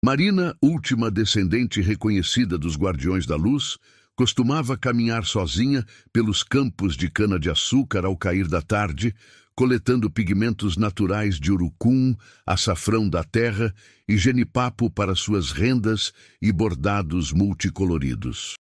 Marina, última descendente reconhecida dos Guardiões da Luz, costumava caminhar sozinha pelos campos de cana-de-açúcar ao cair da tarde, coletando pigmentos naturais de urucum, açafrão da terra e genipapo para suas rendas e bordados multicoloridos.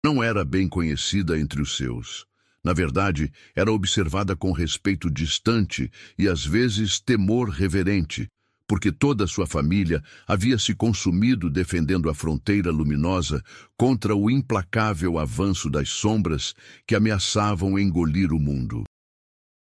Não era bem conhecida entre os seus. Na verdade, era observada com respeito distante e às vezes temor reverente, porque toda a sua família havia se consumido defendendo a fronteira luminosa contra o implacável avanço das sombras que ameaçavam engolir o mundo.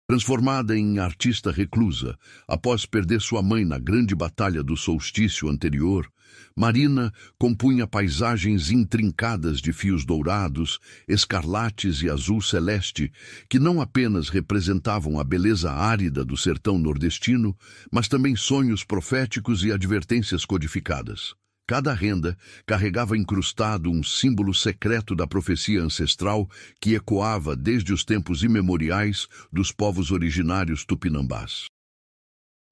Transformada em artista reclusa, após perder sua mãe na grande batalha do solstício anterior, Marina compunha paisagens intrincadas de fios dourados, escarlates e azul celeste, que não apenas representavam a beleza árida do sertão nordestino, mas também sonhos proféticos e advertências codificadas. Cada renda carregava incrustado um símbolo secreto da profecia ancestral que ecoava desde os tempos imemoriais dos povos originários tupinambás.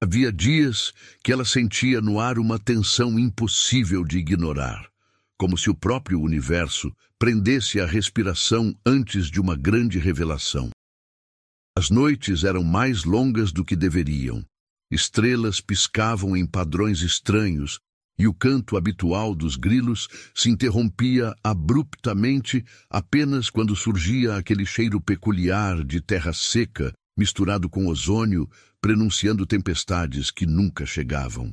Havia dias que ela sentia no ar uma tensão impossível de ignorar, como se o próprio universo prendesse a respiração antes de uma grande revelação. As noites eram mais longas do que deveriam. Estrelas piscavam em padrões estranhos, e o canto habitual dos grilos se interrompia abruptamente apenas quando surgia aquele cheiro peculiar de terra seca, misturado com ozônio, prenunciando tempestades que nunca chegavam.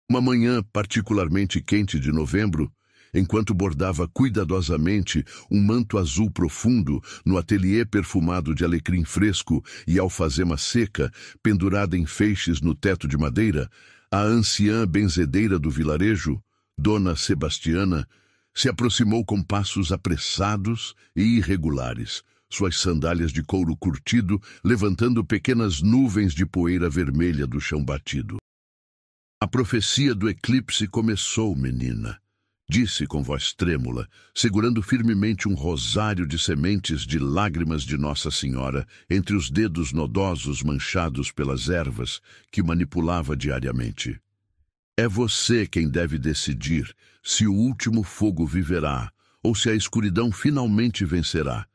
Uma manhã particularmente quente de novembro, enquanto bordava cuidadosamente um manto azul profundo no ateliê perfumado de alecrim fresco e alfazema seca, pendurada em feixes no teto de madeira, a anciã benzedeira do vilarejo, Dona Sebastiana, se aproximou com passos apressados e irregulares, suas sandálias de couro curtido levantando pequenas nuvens de poeira vermelha do chão batido. A profecia do eclipse começou, menina, disse com voz trêmula, segurando firmemente um rosário de sementes de lágrimas de Nossa Senhora entre os dedos nodosos manchados pelas ervas que manipulava diariamente. É você quem deve decidir se o último fogo viverá ou se a escuridão finalmente vencerá.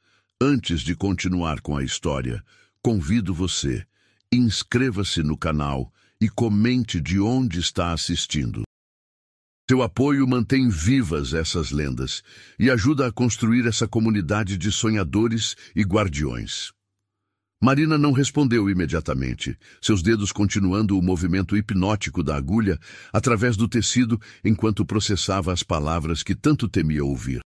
Antes de continuar com a história, convido você, inscreva-se no canal e comente de onde está assistindo. Seu apoio mantém vivas essas lendas e ajuda a construir essa comunidade de sonhadores e guardiões. Marina não respondeu imediatamente, seus dedos continuando o movimento hipnótico da agulha através do tecido enquanto processava as palavras que tanto temia ouvir.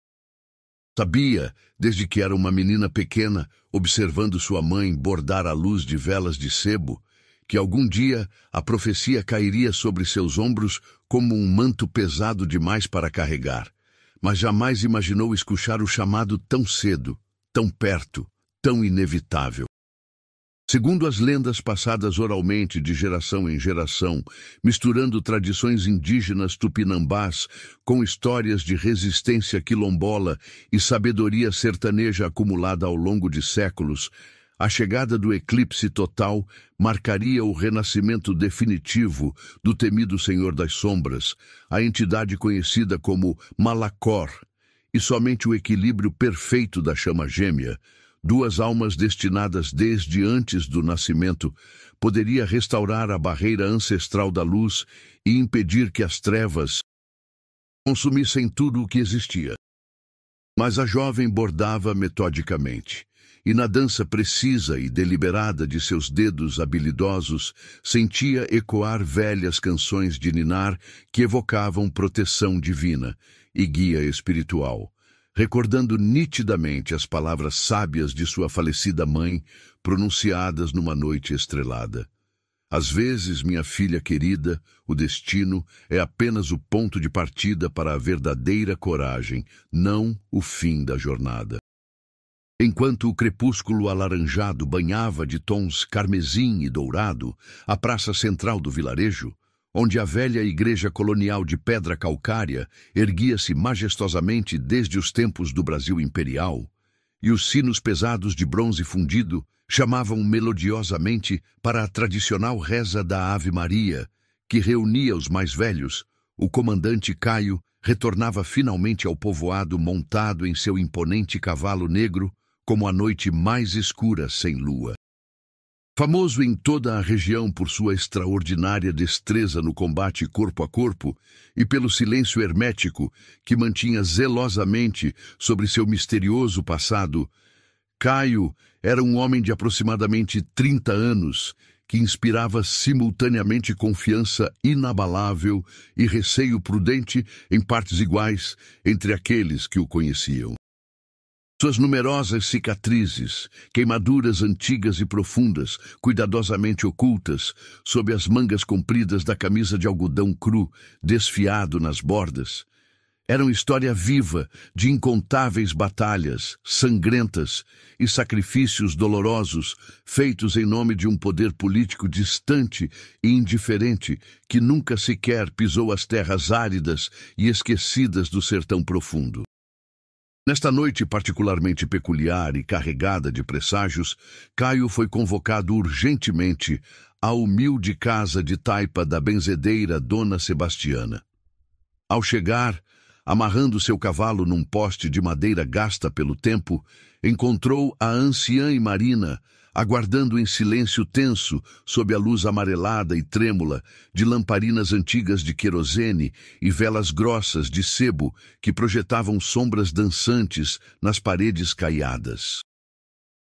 Sabia, desde que era uma menina pequena, observando sua mãe bordar à luz de velas de sebo, que algum dia a profecia cairia sobre seus ombros como um manto pesado demais para carregar, mas jamais imaginou escutar o chamado tão cedo, tão perto, tão inevitável. Segundo as lendas passadas oralmente de geração em geração, misturando tradições indígenas tupinambás com histórias de resistência quilombola e sabedoria sertaneja acumulada ao longo de séculos, a chegada do eclipse total marcaria o renascimento definitivo do temido Senhor das Sombras, a entidade conhecida como Malacor, e somente o equilíbrio perfeito da chama gêmea, duas almas destinadas desde antes do nascimento, poderia restaurar a barreira ancestral da luz e impedir que as trevas consumissem tudo o que existia. Mas a jovem bordava metodicamente, e na dança precisa e deliberada de seus dedos habilidosos, sentia ecoar velhas canções de ninar que evocavam proteção divina e guia espiritual, recordando nitidamente as palavras sábias de sua falecida mãe, pronunciadas numa noite estrelada. Às vezes, minha filha querida, o destino é apenas o ponto de partida para a verdadeira coragem, não o fim da jornada. Enquanto o crepúsculo alaranjado banhava de tons carmesim e dourado a praça central do vilarejo, onde a velha igreja colonial de pedra calcária erguia-se majestosamente desde os tempos do Brasil imperial, e os sinos pesados de bronze fundido chamavam melodiosamente para a tradicional reza da Ave Maria, que reunia os mais velhos, o comandante Caio retornava finalmente ao povoado montado em seu imponente cavalo negro, como a noite mais escura sem lua. Famoso em toda a região por sua extraordinária destreza no combate corpo a corpo e pelo silêncio hermético que mantinha zelosamente sobre seu misterioso passado, Caio era um homem de aproximadamente 30 anos que inspirava simultaneamente confiança inabalável e receio prudente em partes iguais entre aqueles que o conheciam. Suas numerosas cicatrizes, queimaduras antigas e profundas, cuidadosamente ocultas, sob as mangas compridas da camisa de algodão cru, desfiado nas bordas, eram história viva de incontáveis batalhas, sangrentas e sacrifícios dolorosos feitos em nome de um poder político distante e indiferente que nunca sequer pisou as terras áridas e esquecidas do sertão profundo. Nesta noite particularmente peculiar e carregada de presságios, Caio foi convocado urgentemente à humilde casa de taipa da benzedeira Dona Sebastiana. Ao chegar, amarrando seu cavalo num poste de madeira gasta pelo tempo, encontrou a anciã e Marina, aguardando em silêncio tenso, sob a luz amarelada e trêmula de lamparinas antigas de querosene e velas grossas de sebo que projetavam sombras dançantes nas paredes caiadas.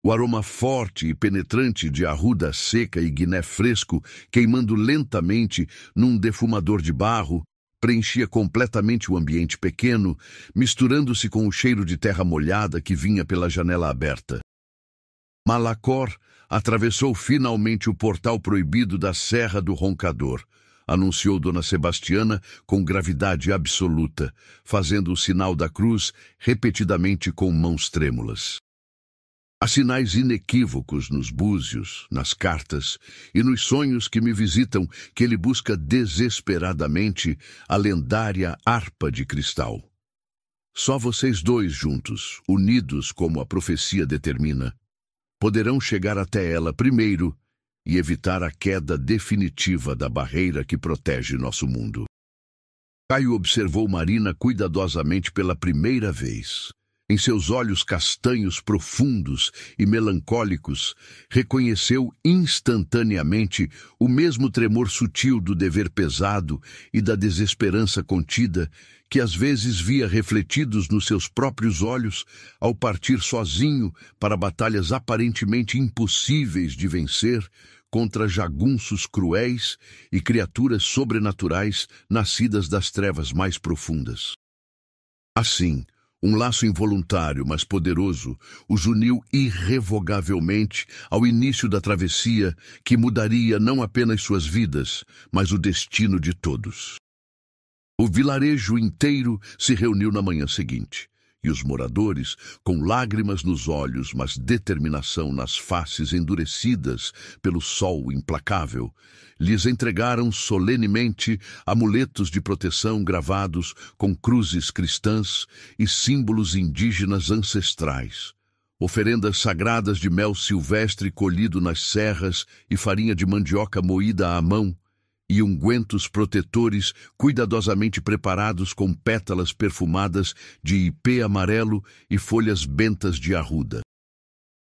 O aroma forte e penetrante de arruda seca e guiné fresco, queimando lentamente num defumador de barro, preenchia completamente o ambiente pequeno, misturando-se com o cheiro de terra molhada que vinha pela janela aberta. Malacor atravessou finalmente o portal proibido da Serra do Roncador, anunciou Dona Sebastiana com gravidade absoluta, fazendo o sinal da cruz repetidamente com mãos trêmulas. Há sinais inequívocos nos búzios, nas cartas e nos sonhos que me visitam que ele busca desesperadamente a lendária harpa de cristal. Só vocês dois juntos, unidos como a profecia determina, poderão chegar até ela primeiro e evitar a queda definitiva da barreira que protege nosso mundo. Caio observou Marina cuidadosamente pela primeira vez. Em seus olhos castanhos profundos e melancólicos, reconheceu instantaneamente o mesmo tremor sutil do dever pesado e da desesperança contida que às vezes via refletidos nos seus próprios olhos ao partir sozinho para batalhas aparentemente impossíveis de vencer contra jagunços cruéis e criaturas sobrenaturais nascidas das trevas mais profundas. Assim, um laço involuntário, mas poderoso, os uniu irrevogavelmente ao início da travessia que mudaria não apenas suas vidas, mas o destino de todos. O vilarejo inteiro se reuniu na manhã seguinte, e os moradores, com lágrimas nos olhos, mas determinação nas faces endurecidas pelo sol implacável, lhes entregaram solenemente amuletos de proteção gravados com cruzes cristãs e símbolos indígenas ancestrais, oferendas sagradas de mel silvestre colhido nas serras e farinha de mandioca moída à mão, e ungüentos protetores cuidadosamente preparados com pétalas perfumadas de ipê amarelo e folhas bentas de arruda.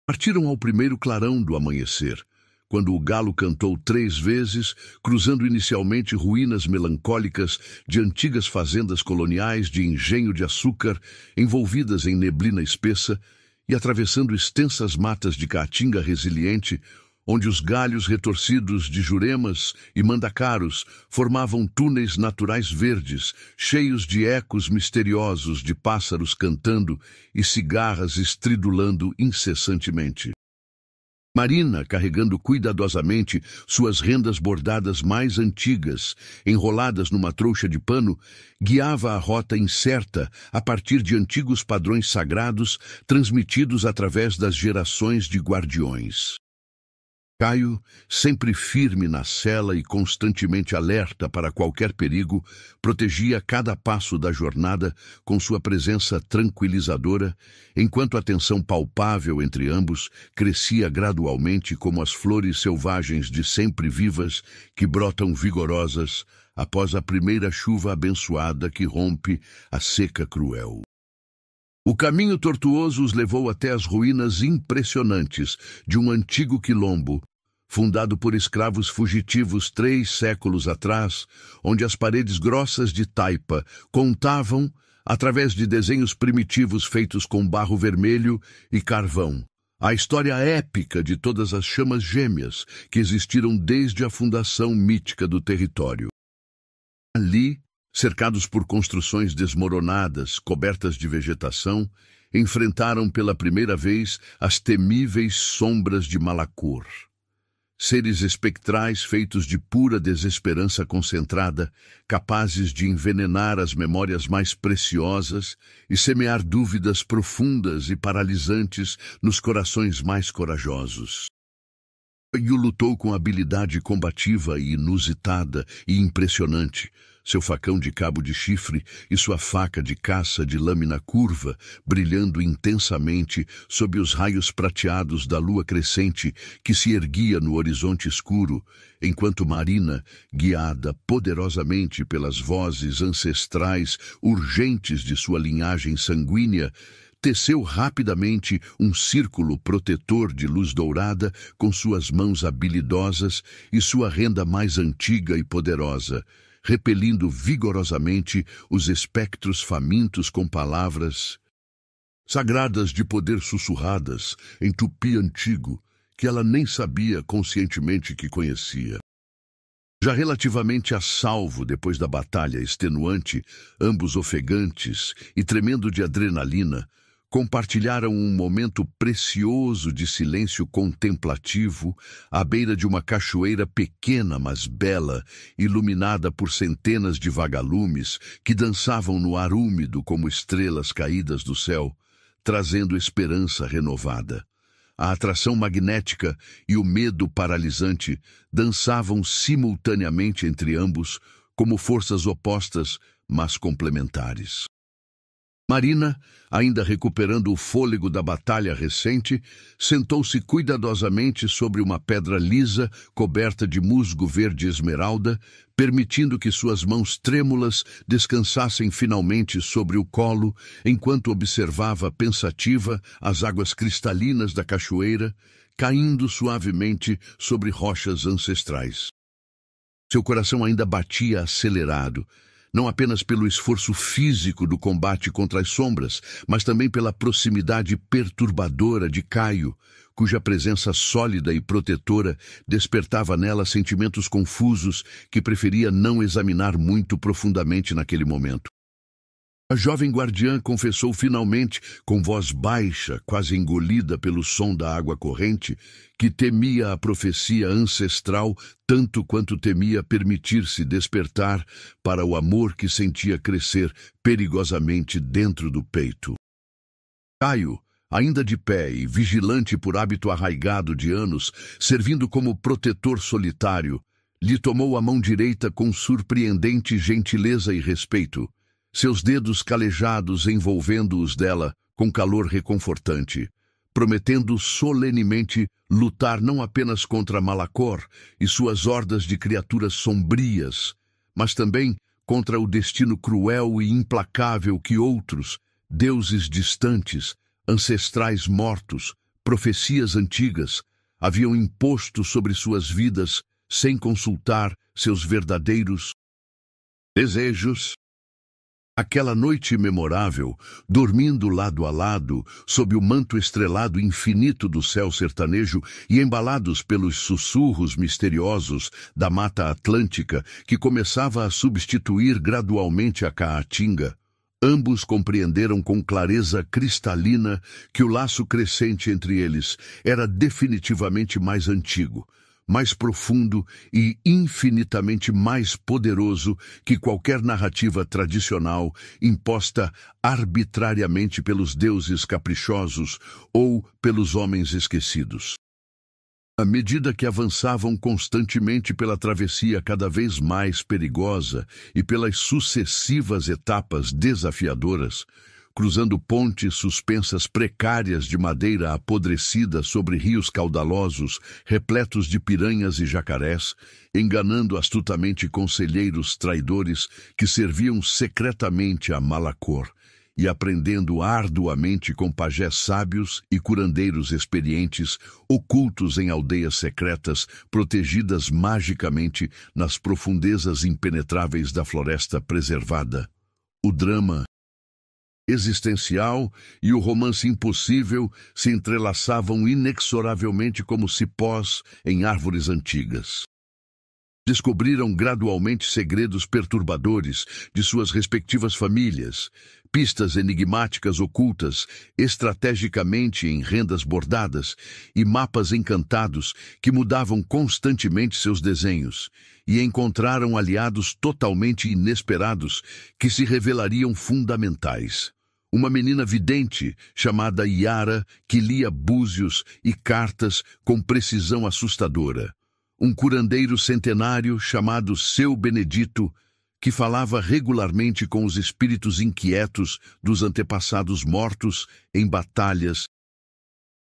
Partiram ao primeiro clarão do amanhecer, quando o galo cantou 3 vezes, cruzando inicialmente ruínas melancólicas de antigas fazendas coloniais de engenho de açúcar envolvidas em neblina espessa e atravessando extensas matas de caatinga resiliente, onde os galhos retorcidos de juremas e mandacaros formavam túneis naturais verdes, cheios de ecos misteriosos de pássaros cantando e cigarras estridulando incessantemente. Marina, carregando cuidadosamente suas rendas bordadas mais antigas, enroladas numa trouxa de pano, guiava a rota incerta a partir de antigos padrões sagrados transmitidos através das gerações de guardiões. Caio, sempre firme na sela e constantemente alerta para qualquer perigo, protegia cada passo da jornada com sua presença tranquilizadora, enquanto a tensão palpável entre ambos crescia gradualmente como as flores selvagens de sempre vivas que brotam vigorosas após a primeira chuva abençoada que rompe a seca cruel. O caminho tortuoso os levou até as ruínas impressionantes de um antigo quilombo, fundado por escravos fugitivos 3 séculos atrás, onde as paredes grossas de taipa contavam, através de desenhos primitivos feitos com barro vermelho e carvão, a história épica de todas as chamas gêmeas que existiram desde a fundação mítica do território. Ali, cercados por construções desmoronadas, cobertas de vegetação, enfrentaram pela primeira vez as temíveis sombras de Malacor. Seres espectrais feitos de pura desesperança concentrada, capazes de envenenar as memórias mais preciosas e semear dúvidas profundas e paralisantes nos corações mais corajosos. Yu lutou com habilidade combativa e inusitada e impressionante, seu facão de cabo de chifre e sua faca de caça de lâmina curva, brilhando intensamente sob os raios prateados da lua crescente que se erguia no horizonte escuro, enquanto Marina, guiada poderosamente pelas vozes ancestrais urgentes de sua linhagem sanguínea, teceu rapidamente um círculo protetor de luz dourada com suas mãos habilidosas e sua renda mais antiga e poderosa, repelindo vigorosamente os espectros famintos com palavras sagradas de poder sussurradas em tupi antigo que ela nem sabia conscientemente que conhecia. Já relativamente a salvo depois da batalha extenuante, ambos ofegantes e tremendo de adrenalina, compartilharam um momento precioso de silêncio contemplativo à beira de uma cachoeira pequena, mas bela, iluminada por centenas de vagalumes que dançavam no ar úmido como estrelas caídas do céu, trazendo esperança renovada. A atração magnética e o medo paralisante dançavam simultaneamente entre ambos, como forças opostas, mas complementares. Marina, ainda recuperando o fôlego da batalha recente, sentou-se cuidadosamente sobre uma pedra lisa coberta de musgo verde esmeralda, permitindo que suas mãos trêmulas descansassem finalmente sobre o colo, enquanto observava pensativa as águas cristalinas da cachoeira, caindo suavemente sobre rochas ancestrais. Seu coração ainda batia acelerado, não apenas pelo esforço físico do combate contra as sombras, mas também pela proximidade perturbadora de Caio, cuja presença sólida e protetora despertava nela sentimentos confusos que preferia não examinar muito profundamente naquele momento. A jovem guardiã confessou finalmente, com voz baixa, quase engolida pelo som da água corrente, que temia a profecia ancestral tanto quanto temia permitir-se despertar para o amor que sentia crescer perigosamente dentro do peito. Caio, ainda de pé e vigilante por hábito arraigado de anos, servindo como protetor solitário, lhe tomou a mão direita com surpreendente gentileza e respeito, seus dedos calejados envolvendo os dela com calor reconfortante, prometendo solenemente lutar não apenas contra Malacor e suas hordas de criaturas sombrias, mas também contra o destino cruel e implacável que outros, deuses distantes, ancestrais mortos, profecias antigas, haviam imposto sobre suas vidas sem consultar seus verdadeiros desejos. Aquela noite memorável, dormindo lado a lado, sob o manto estrelado infinito do céu sertanejo e embalados pelos sussurros misteriosos da Mata Atlântica que começava a substituir gradualmente a Caatinga, ambos compreenderam com clareza cristalina que o laço crescente entre eles era definitivamente mais antigo, mais profundo e infinitamente mais poderoso que qualquer narrativa tradicional imposta arbitrariamente pelos deuses caprichosos ou pelos homens esquecidos. À medida que avançavam constantemente pela travessia cada vez mais perigosa e pelas sucessivas etapas desafiadoras, cruzando pontes suspensas precárias de madeira apodrecida sobre rios caudalosos, repletos de piranhas e jacarés, enganando astutamente conselheiros traidores que serviam secretamente a Malacor, e aprendendo arduamente com pajés sábios e curandeiros experientes, ocultos em aldeias secretas, protegidas magicamente nas profundezas impenetráveis da floresta preservada. O drama existencial e o romance impossível se entrelaçavam inexoravelmente como cipós em árvores antigas. Descobriram gradualmente segredos perturbadores de suas respectivas famílias, pistas enigmáticas ocultas estrategicamente em rendas bordadas e mapas encantados que mudavam constantemente seus desenhos, e encontraram aliados totalmente inesperados que se revelariam fundamentais. Uma menina vidente chamada Yara que lia búzios e cartas com precisão assustadora. Um curandeiro centenário chamado Seu Benedito, que falava regularmente com os espíritos inquietos dos antepassados mortos em batalhas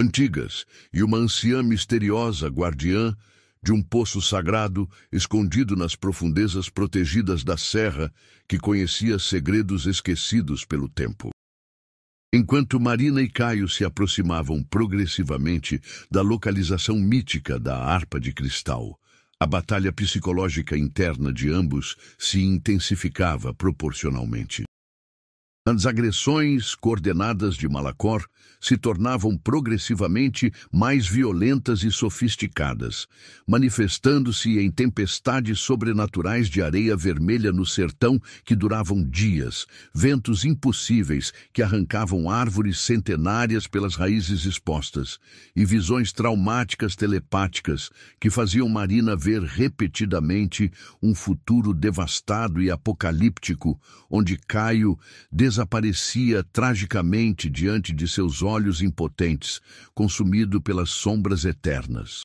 antigas, e uma anciã misteriosa guardiã de um poço sagrado escondido nas profundezas protegidas da serra, que conhecia segredos esquecidos pelo tempo. Enquanto Marina e Caio se aproximavam progressivamente da localização mítica da harpa de cristal, a batalha psicológica interna de ambos se intensificava proporcionalmente. As agressões coordenadas de Malacor se tornavam progressivamente mais violentas e sofisticadas, manifestando-se em tempestades sobrenaturais de areia vermelha no sertão que duravam dias, ventos impossíveis que arrancavam árvores centenárias pelas raízes expostas, e visões traumáticas telepáticas que faziam Marina ver repetidamente um futuro devastado e apocalíptico, onde Caio desaparecia tragicamente diante de seus olhos impotentes, consumido pelas sombras eternas.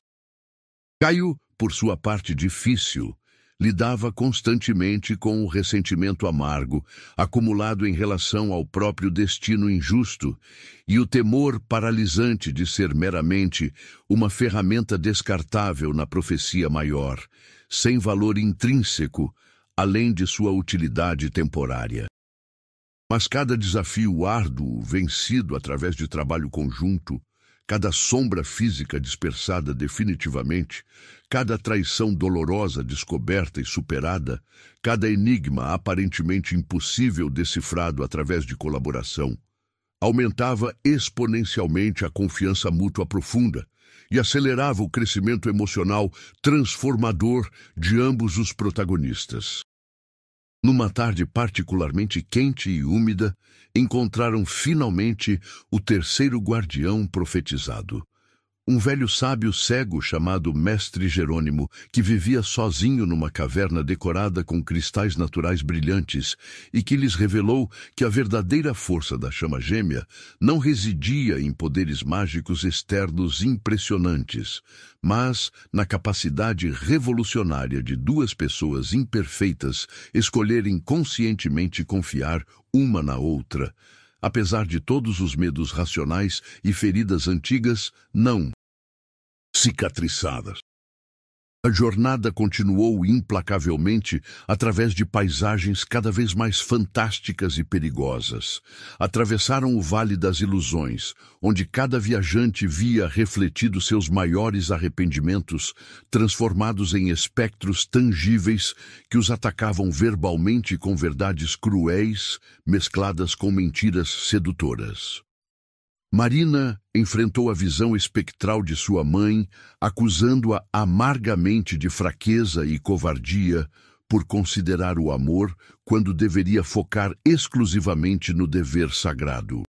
Caio, por sua parte difícil, lidava constantemente com o ressentimento amargo, acumulado em relação ao próprio destino injusto, e o temor paralisante de ser meramente uma ferramenta descartável na profecia maior, sem valor intrínseco, além de sua utilidade temporária. Mas cada desafio árduo vencido através de trabalho conjunto, cada sombra física dispersada definitivamente, cada traição dolorosa descoberta e superada, cada enigma aparentemente impossível decifrado através de colaboração, aumentava exponencialmente a confiança mútua profunda e acelerava o crescimento emocional transformador de ambos os protagonistas. Numa tarde particularmente quente e úmida, encontraram finalmente o terceiro guardião profetizado. Um velho sábio cego chamado Mestre Jerônimo, que vivia sozinho numa caverna decorada com cristais naturais brilhantes e que lhes revelou que a verdadeira força da chama gêmea não residia em poderes mágicos externos impressionantes, mas na capacidade revolucionária de duas pessoas imperfeitas escolherem conscientemente confiar uma na outra. Apesar de todos os medos racionais e feridas antigas, não cicatrizadas. A jornada continuou implacavelmente através de paisagens cada vez mais fantásticas e perigosas. Atravessaram o Vale das Ilusões, onde cada viajante via refletidos seus maiores arrependimentos, transformados em espectros tangíveis que os atacavam verbalmente com verdades cruéis, mescladas com mentiras sedutoras. Marina enfrentou a visão espectral de sua mãe, acusando-a amargamente de fraqueza e covardia por considerar o amor quando deveria focar exclusivamente no dever sagrado.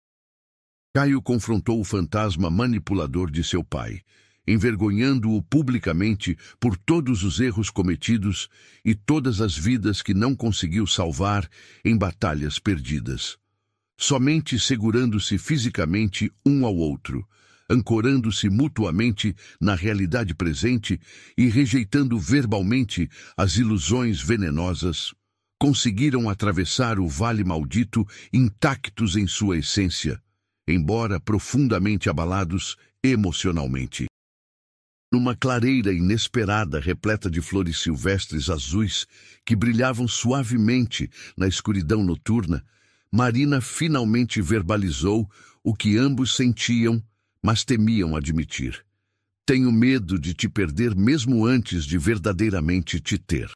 Caio confrontou o fantasma manipulador de seu pai, envergonhando-o publicamente por todos os erros cometidos e todas as vidas que não conseguiu salvar em batalhas perdidas. Somente segurando-se fisicamente um ao outro, ancorando-se mutuamente na realidade presente e rejeitando verbalmente as ilusões venenosas, conseguiram atravessar o Vale Maldito intactos em sua essência, embora profundamente abalados emocionalmente. Numa clareira inesperada repleta de flores silvestres azuis que brilhavam suavemente na escuridão noturna, Marina finalmente verbalizou o que ambos sentiam, mas temiam admitir. Tenho medo de te perder mesmo antes de verdadeiramente te ter.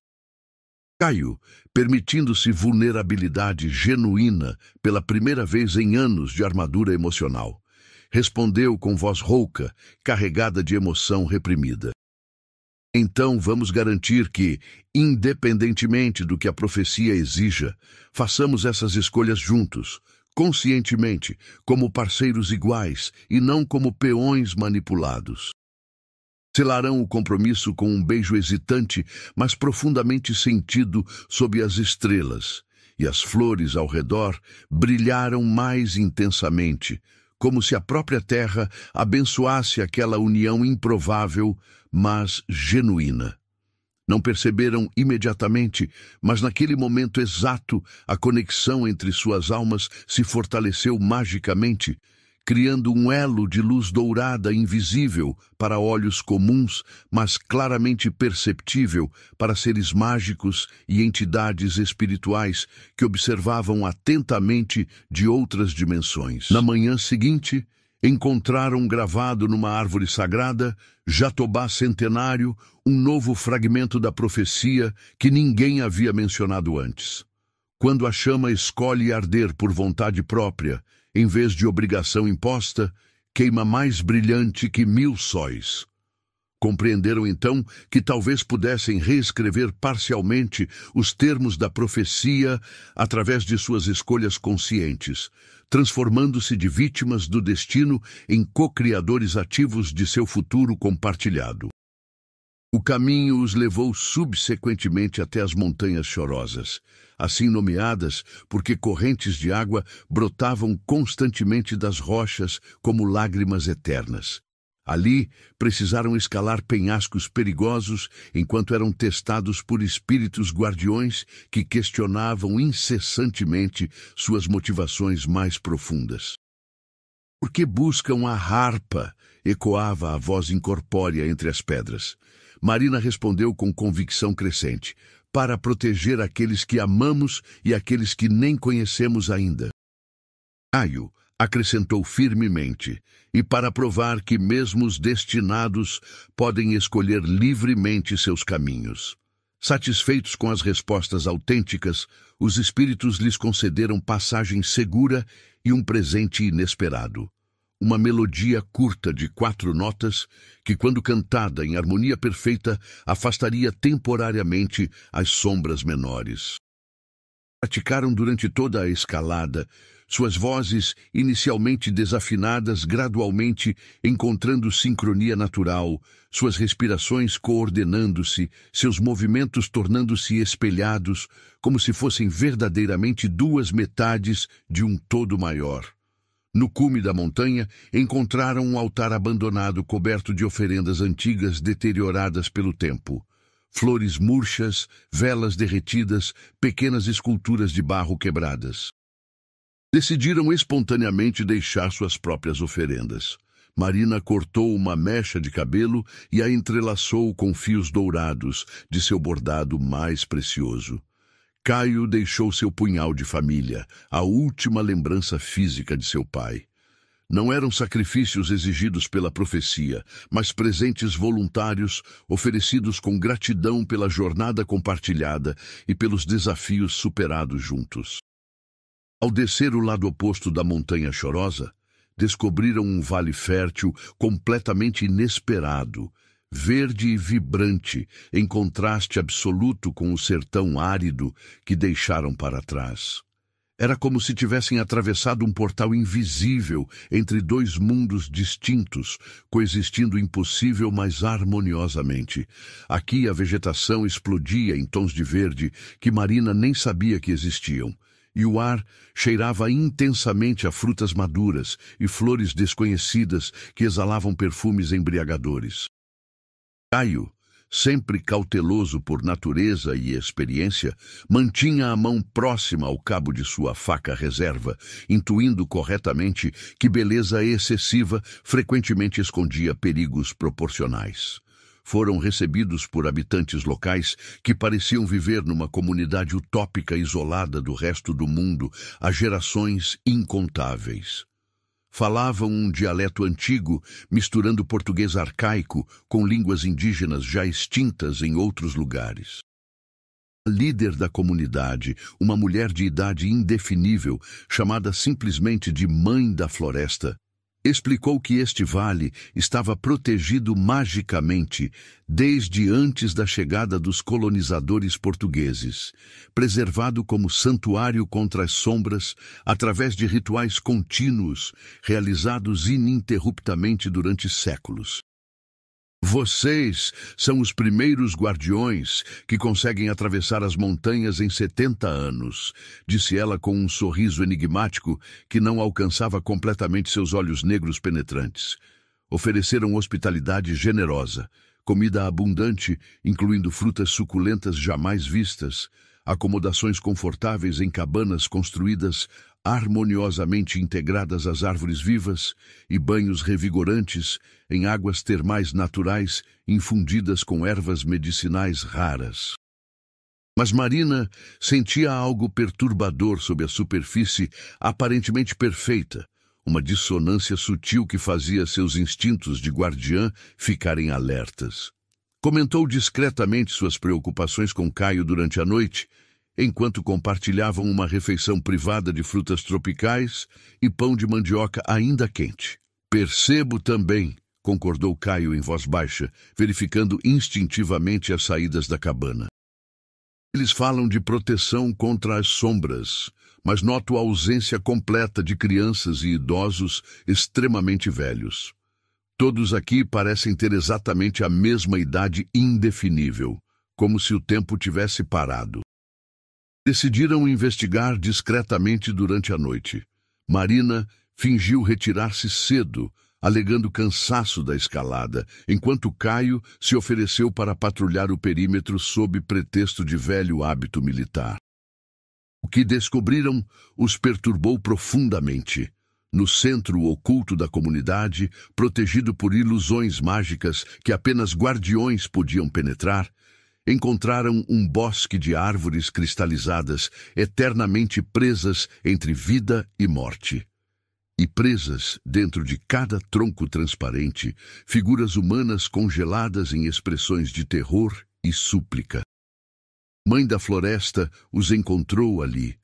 Caio, permitindo-se vulnerabilidade genuína pela primeira vez em anos de armadura emocional, respondeu com voz rouca, carregada de emoção reprimida. Então vamos garantir que, independentemente do que a profecia exija, façamos essas escolhas juntos, conscientemente, como parceiros iguais e não como peões manipulados. Selarão o compromisso com um beijo hesitante, mas profundamente sentido sob as estrelas, e as flores ao redor brilharam mais intensamente, como se a própria terra abençoasse aquela união improvável, mas genuína. Não perceberam imediatamente, mas naquele momento exato a conexão entre suas almas se fortaleceu magicamente, criando um elo de luz dourada invisível para olhos comuns, mas claramente perceptível para seres mágicos e entidades espirituais que observavam atentamente de outras dimensões. Na manhã seguinte, encontraram gravado numa árvore sagrada, Jatobá centenário, um novo fragmento da profecia que ninguém havia mencionado antes. Quando a chama escolhe arder por vontade própria, em vez de obrigação imposta, queima mais brilhante que 1000 sóis. Compreenderam então que talvez pudessem reescrever parcialmente os termos da profecia através de suas escolhas conscientes, transformando-se de vítimas do destino em co-criadores ativos de seu futuro compartilhado. O caminho os levou subsequentemente até as Montanhas Chorosas, assim nomeadas porque correntes de água brotavam constantemente das rochas como lágrimas eternas. Ali, precisaram escalar penhascos perigosos enquanto eram testados por espíritos guardiões que questionavam incessantemente suas motivações mais profundas. Por que buscam a harpa? Ecoava a voz incorpórea entre as pedras. Marina respondeu com convicção crescente: para proteger aqueles que amamos e aqueles que nem conhecemos ainda. Caio acrescentou firmemente: e para provar que mesmo os destinados podem escolher livremente seus caminhos. Satisfeitos com as respostas autênticas, os espíritos lhes concederam passagem segura e um presente inesperado. Uma melodia curta de 4 notas que, quando cantada em harmonia perfeita, afastaria temporariamente as sombras menores. Praticaram durante toda a escalada, suas vozes, inicialmente desafinadas, gradualmente encontrando sincronia natural, suas respirações coordenando-se, seus movimentos tornando-se espelhados, como se fossem verdadeiramente 2 metades de um todo maior. No cume da montanha, encontraram um altar abandonado coberto de oferendas antigas deterioradas pelo tempo. Flores murchas, velas derretidas, pequenas esculturas de barro quebradas. Decidiram espontaneamente deixar suas próprias oferendas. Marina cortou uma mecha de cabelo e a entrelaçou com fios dourados de seu bordado mais precioso. Caio deixou seu punhal de família, a última lembrança física de seu pai. Não eram sacrifícios exigidos pela profecia, mas presentes voluntários oferecidos com gratidão pela jornada compartilhada e pelos desafios superados juntos. Ao descer o lado oposto da Montanha Chorosa, descobriram um vale fértil completamente inesperado, verde e vibrante, em contraste absoluto com o sertão árido que deixaram para trás. Era como se tivessem atravessado um portal invisível entre 2 mundos distintos, coexistindo impossível, mas harmoniosamente. Aqui a vegetação explodia em tons de verde que Marina nem sabia que existiam, e o ar cheirava intensamente a frutas maduras e flores desconhecidas que exalavam perfumes embriagadores. Caio, sempre cauteloso por natureza e experiência, mantinha a mão próxima ao cabo de sua faca reserva, intuindo corretamente que beleza excessiva frequentemente escondia perigos proporcionais. Foram recebidos por habitantes locais que pareciam viver numa comunidade utópica isolada do resto do mundo há gerações incontáveis. Falavam um dialeto antigo, misturando português arcaico com línguas indígenas já extintas em outros lugares. A líder da comunidade, uma mulher de idade indefinível, chamada simplesmente de Mãe da Floresta, explicou que este vale estava protegido magicamente desde antes da chegada dos colonizadores portugueses, preservado como santuário contra as sombras através de rituais contínuos realizados ininterruptamente durante séculos. Vocês são os primeiros guardiões que conseguem atravessar as montanhas em 70 anos, disse ela com um sorriso enigmático que não alcançava completamente seus olhos negros penetrantes. Ofereceram hospitalidade generosa, comida abundante, incluindo frutas suculentas jamais vistas, acomodações confortáveis em cabanas construídas harmoniosamente integradas às árvores vivas e banhos revigorantes em águas termais naturais infundidas com ervas medicinais raras. Mas Marina sentia algo perturbador sob a superfície aparentemente perfeita, uma dissonância sutil que fazia seus instintos de guardiã ficarem alertas. Comentou discretamente suas preocupações com Caio durante a noite, enquanto compartilhavam uma refeição privada de frutas tropicais e pão de mandioca ainda quente. Percebo também, concordou Caio em voz baixa, verificando instintivamente as saídas da cabana. Eles falam de proteção contra as sombras, mas noto a ausência completa de crianças e idosos extremamente velhos. Todos aqui parecem ter exatamente a mesma idade indefinível, como se o tempo tivesse parado. Decidiram investigar discretamente durante a noite. Marina fingiu retirar-se cedo, alegando cansaço da escalada, enquanto Caio se ofereceu para patrulhar o perímetro sob pretexto de velho hábito militar. O que descobriram os perturbou profundamente. No centro oculto da comunidade, protegido por ilusões mágicas que apenas guardiões podiam penetrar, encontraram um bosque de árvores cristalizadas eternamente presas entre vida e morte. E presas dentro de cada tronco transparente, figuras humanas congeladas em expressões de terror e súplica. Mãe da Floresta os encontrou ali,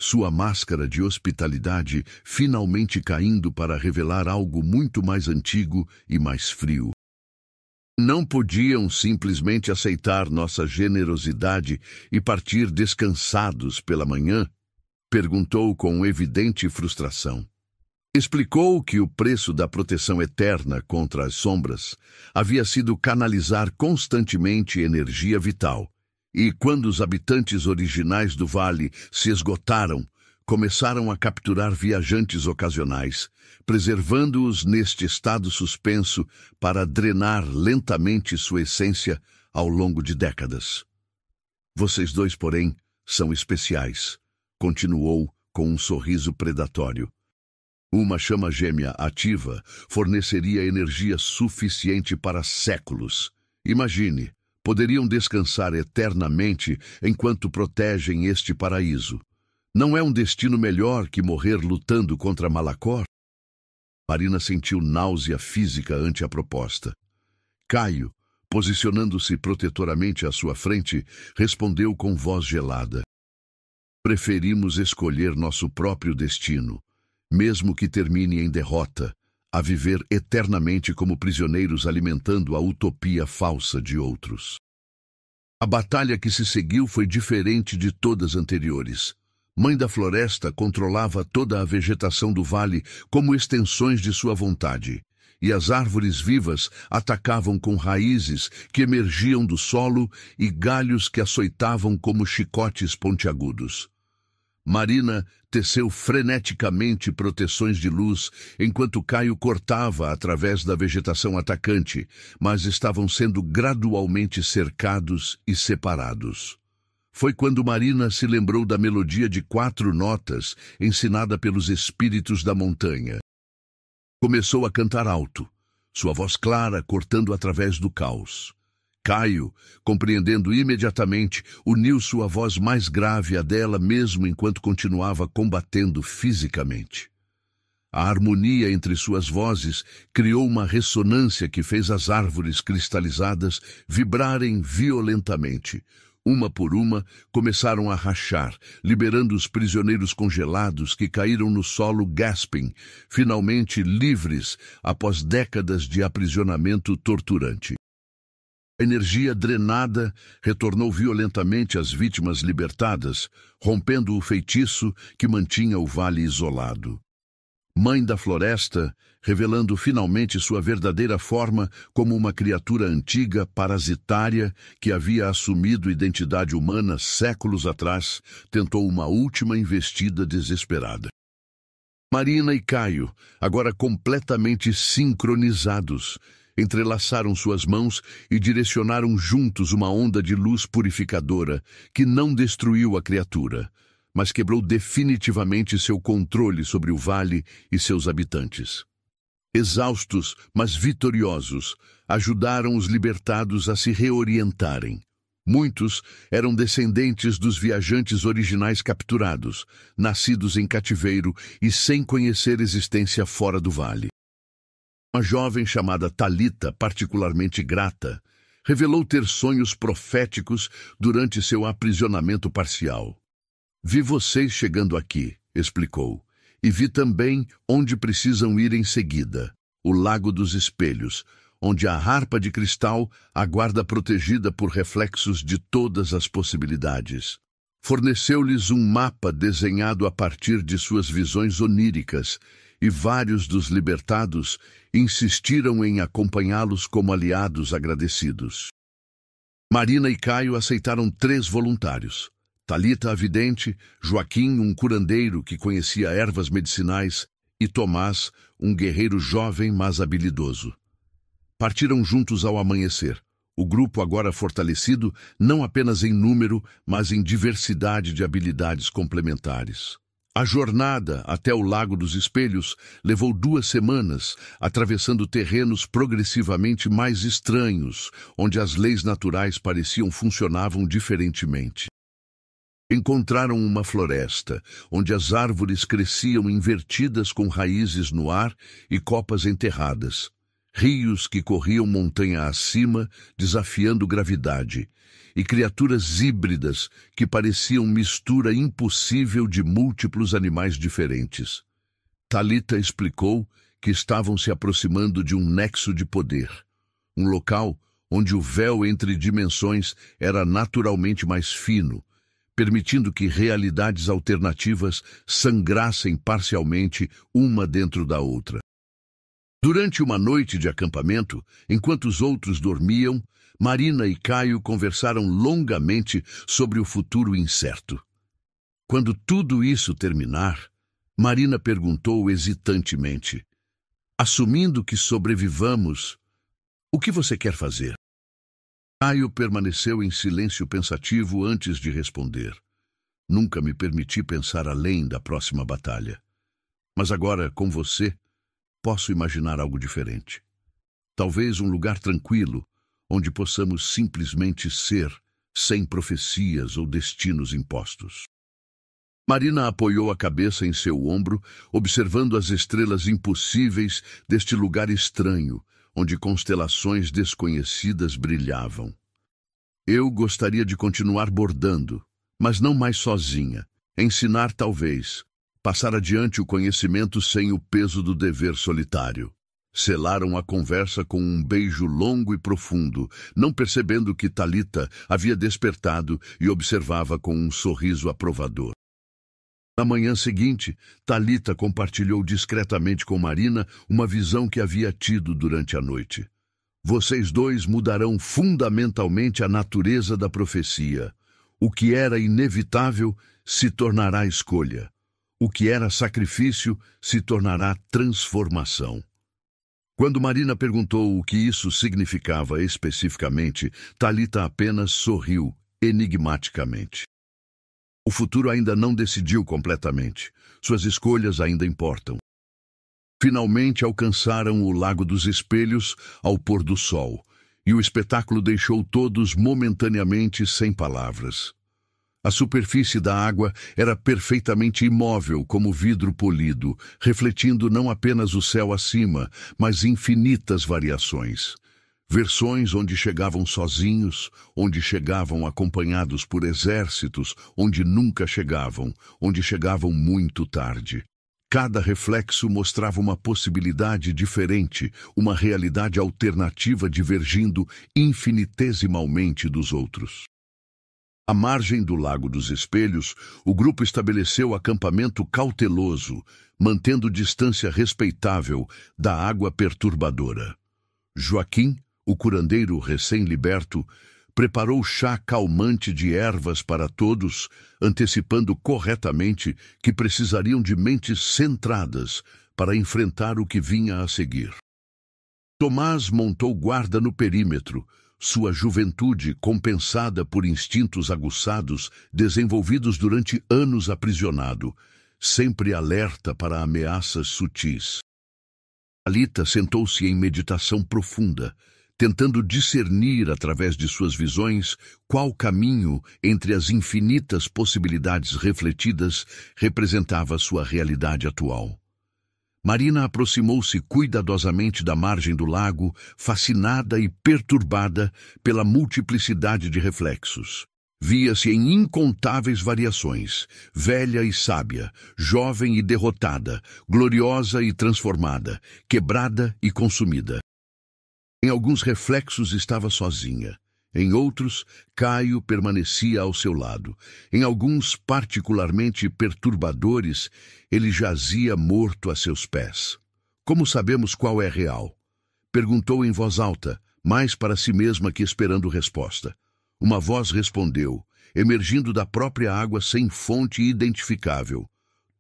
sua máscara de hospitalidade finalmente caindo para revelar algo muito mais antigo e mais frio. Não podiam simplesmente aceitar nossa generosidade e partir descansados pela manhã? Perguntou com evidente frustração. Explicou que o preço da proteção eterna contra as sombras havia sido canalizar constantemente energia vital, e quando os habitantes originais do vale se esgotaram, começaram a capturar viajantes ocasionais, preservando-os neste estado suspenso para drenar lentamente sua essência ao longo de décadas. Vocês dois, porém, são especiais, continuou com um sorriso predatório. Uma chama gêmea ativa forneceria energia suficiente para séculos. Imagine, poderiam descansar eternamente enquanto protegem este paraíso. Não é um destino melhor que morrer lutando contra Malacor? Marina sentiu náusea física ante a proposta. Caio, posicionando-se protetoramente à sua frente, respondeu com voz gelada. Preferimos escolher nosso próprio destino, mesmo que termine em derrota, a viver eternamente como prisioneiros alimentando a utopia falsa de outros. A batalha que se seguiu foi diferente de todas anteriores. Mãe da Floresta controlava toda a vegetação do vale como extensões de sua vontade, e as árvores vivas atacavam com raízes que emergiam do solo e galhos que açoitavam como chicotes pontiagudos. Marina teceu freneticamente proteções de luz, enquanto Caio cortava através da vegetação atacante, mas estavam sendo gradualmente cercados e separados. Foi quando Marina se lembrou da melodia de 4 notas ensinada pelos espíritos da montanha. Começou a cantar alto, sua voz clara cortando através do caos. Caio, compreendendo imediatamente, uniu sua voz mais grave à dela mesmo enquanto continuava combatendo fisicamente. A harmonia entre suas vozes criou uma ressonância que fez as árvores cristalizadas vibrarem violentamente. Uma por uma, começaram a rachar, liberando os prisioneiros congelados que caíram no solo gasping, finalmente livres após décadas de aprisionamento torturante. A energia drenada retornou violentamente às vítimas libertadas, rompendo o feitiço que mantinha o vale isolado. Mãe da Floresta, revelando finalmente sua verdadeira forma como uma criatura antiga, parasitária, que havia assumido identidade humana séculos atrás, tentou uma última investida desesperada. Marina e Caio, agora completamente sincronizados, entrelaçaram suas mãos e direcionaram juntos uma onda de luz purificadora que não destruiu a criatura, mas quebrou definitivamente seu controle sobre o vale e seus habitantes. Exaustos, mas vitoriosos, ajudaram os libertados a se reorientarem. Muitos eram descendentes dos viajantes originais capturados, nascidos em cativeiro e sem conhecer existência fora do vale. Uma jovem chamada Thalita, particularmente grata, revelou ter sonhos proféticos durante seu aprisionamento parcial. Vi vocês chegando aqui, explicou, e vi também onde precisam ir em seguida, o Lago dos Espelhos, onde a harpa de cristal aguarda protegida por reflexos de todas as possibilidades. Forneceu-lhes um mapa desenhado a partir de suas visões oníricas, e vários dos libertados insistiram em acompanhá-los como aliados agradecidos. Marina e Caio aceitaram 3 voluntários. Thalita, a vidente, Joaquim, um curandeiro que conhecia ervas medicinais, e Tomás, um guerreiro jovem, mas habilidoso. Partiram juntos ao amanhecer, o grupo agora fortalecido não apenas em número, mas em diversidade de habilidades complementares. A jornada até o Lago dos Espelhos levou 2 semanas, atravessando terrenos progressivamente mais estranhos, onde as leis naturais pareciam funcionavam diferentemente. Encontraram uma floresta, onde as árvores cresciam invertidas com raízes no ar e copas enterradas. Rios que corriam montanha acima, desafiando gravidade, e criaturas híbridas que pareciam mistura impossível de múltiplos animais diferentes. Thalita explicou que estavam se aproximando de um nexo de poder, um local onde o véu entre dimensões era naturalmente mais fino, permitindo que realidades alternativas sangrassem parcialmente uma dentro da outra. Durante uma noite de acampamento, enquanto os outros dormiam, Marina e Caio conversaram longamente sobre o futuro incerto. Quando tudo isso terminar, Marina perguntou hesitantemente: assumindo que sobrevivamos, o que você quer fazer? Caio permaneceu em silêncio pensativo antes de responder. Nunca me permiti pensar além da próxima batalha. Mas agora, com você, posso imaginar algo diferente. Talvez um lugar tranquilo, onde possamos simplesmente ser, sem profecias ou destinos impostos. Marina apoiou a cabeça em seu ombro, observando as estrelas impossíveis deste lugar estranho, onde constelações desconhecidas brilhavam. Eu gostaria de continuar bordando, mas não mais sozinha. Ensinar talvez, passar adiante o conhecimento sem o peso do dever solitário. Selaram a conversa com um beijo longo e profundo, não percebendo que Thalita havia despertado e observava com um sorriso aprovador. Na manhã seguinte, Thalita compartilhou discretamente com Marina uma visão que havia tido durante a noite. Vocês dois mudarão fundamentalmente a natureza da profecia. O que era inevitável se tornará escolha. O que era sacrifício se tornará transformação. Quando Marina perguntou o que isso significava especificamente, Thalita apenas sorriu enigmaticamente. O futuro ainda não decidiu completamente. Suas escolhas ainda importam. Finalmente alcançaram o Lago dos Espelhos ao pôr do sol, e o espetáculo deixou todos momentaneamente sem palavras. A superfície da água era perfeitamente imóvel como vidro polido, refletindo não apenas o céu acima, mas infinitas variações. Versões onde chegavam sozinhos, onde chegavam acompanhados por exércitos, onde nunca chegavam, onde chegavam muito tarde. Cada reflexo mostrava uma possibilidade diferente, uma realidade alternativa divergindo infinitesimalmente dos outros. À margem do Lago dos Espelhos, o grupo estabeleceu acampamento cauteloso, mantendo distância respeitável da água perturbadora. Joaquim, o curandeiro recém-liberto, preparou chá calmante de ervas para todos, antecipando corretamente que precisariam de mentes centradas para enfrentar o que vinha a seguir. Tomás montou guarda no perímetro, sua juventude compensada por instintos aguçados desenvolvidos durante anos aprisionado, sempre alerta para ameaças sutis. Thalita sentou-se em meditação profunda, tentando discernir através de suas visões qual caminho entre as infinitas possibilidades refletidas representava sua realidade atual. Marina aproximou-se cuidadosamente da margem do lago, fascinada e perturbada pela multiplicidade de reflexos. Via-se em incontáveis variações, velha e sábia, jovem e derrotada, gloriosa e transformada, quebrada e consumida. Em alguns reflexos estava sozinha. Em outros, Caio permanecia ao seu lado. Em alguns particularmente perturbadores, ele jazia morto a seus pés. Como sabemos qual é real? Perguntou em voz alta, mais para si mesma que esperando resposta. Uma voz respondeu, emergindo da própria água sem fonte identificável.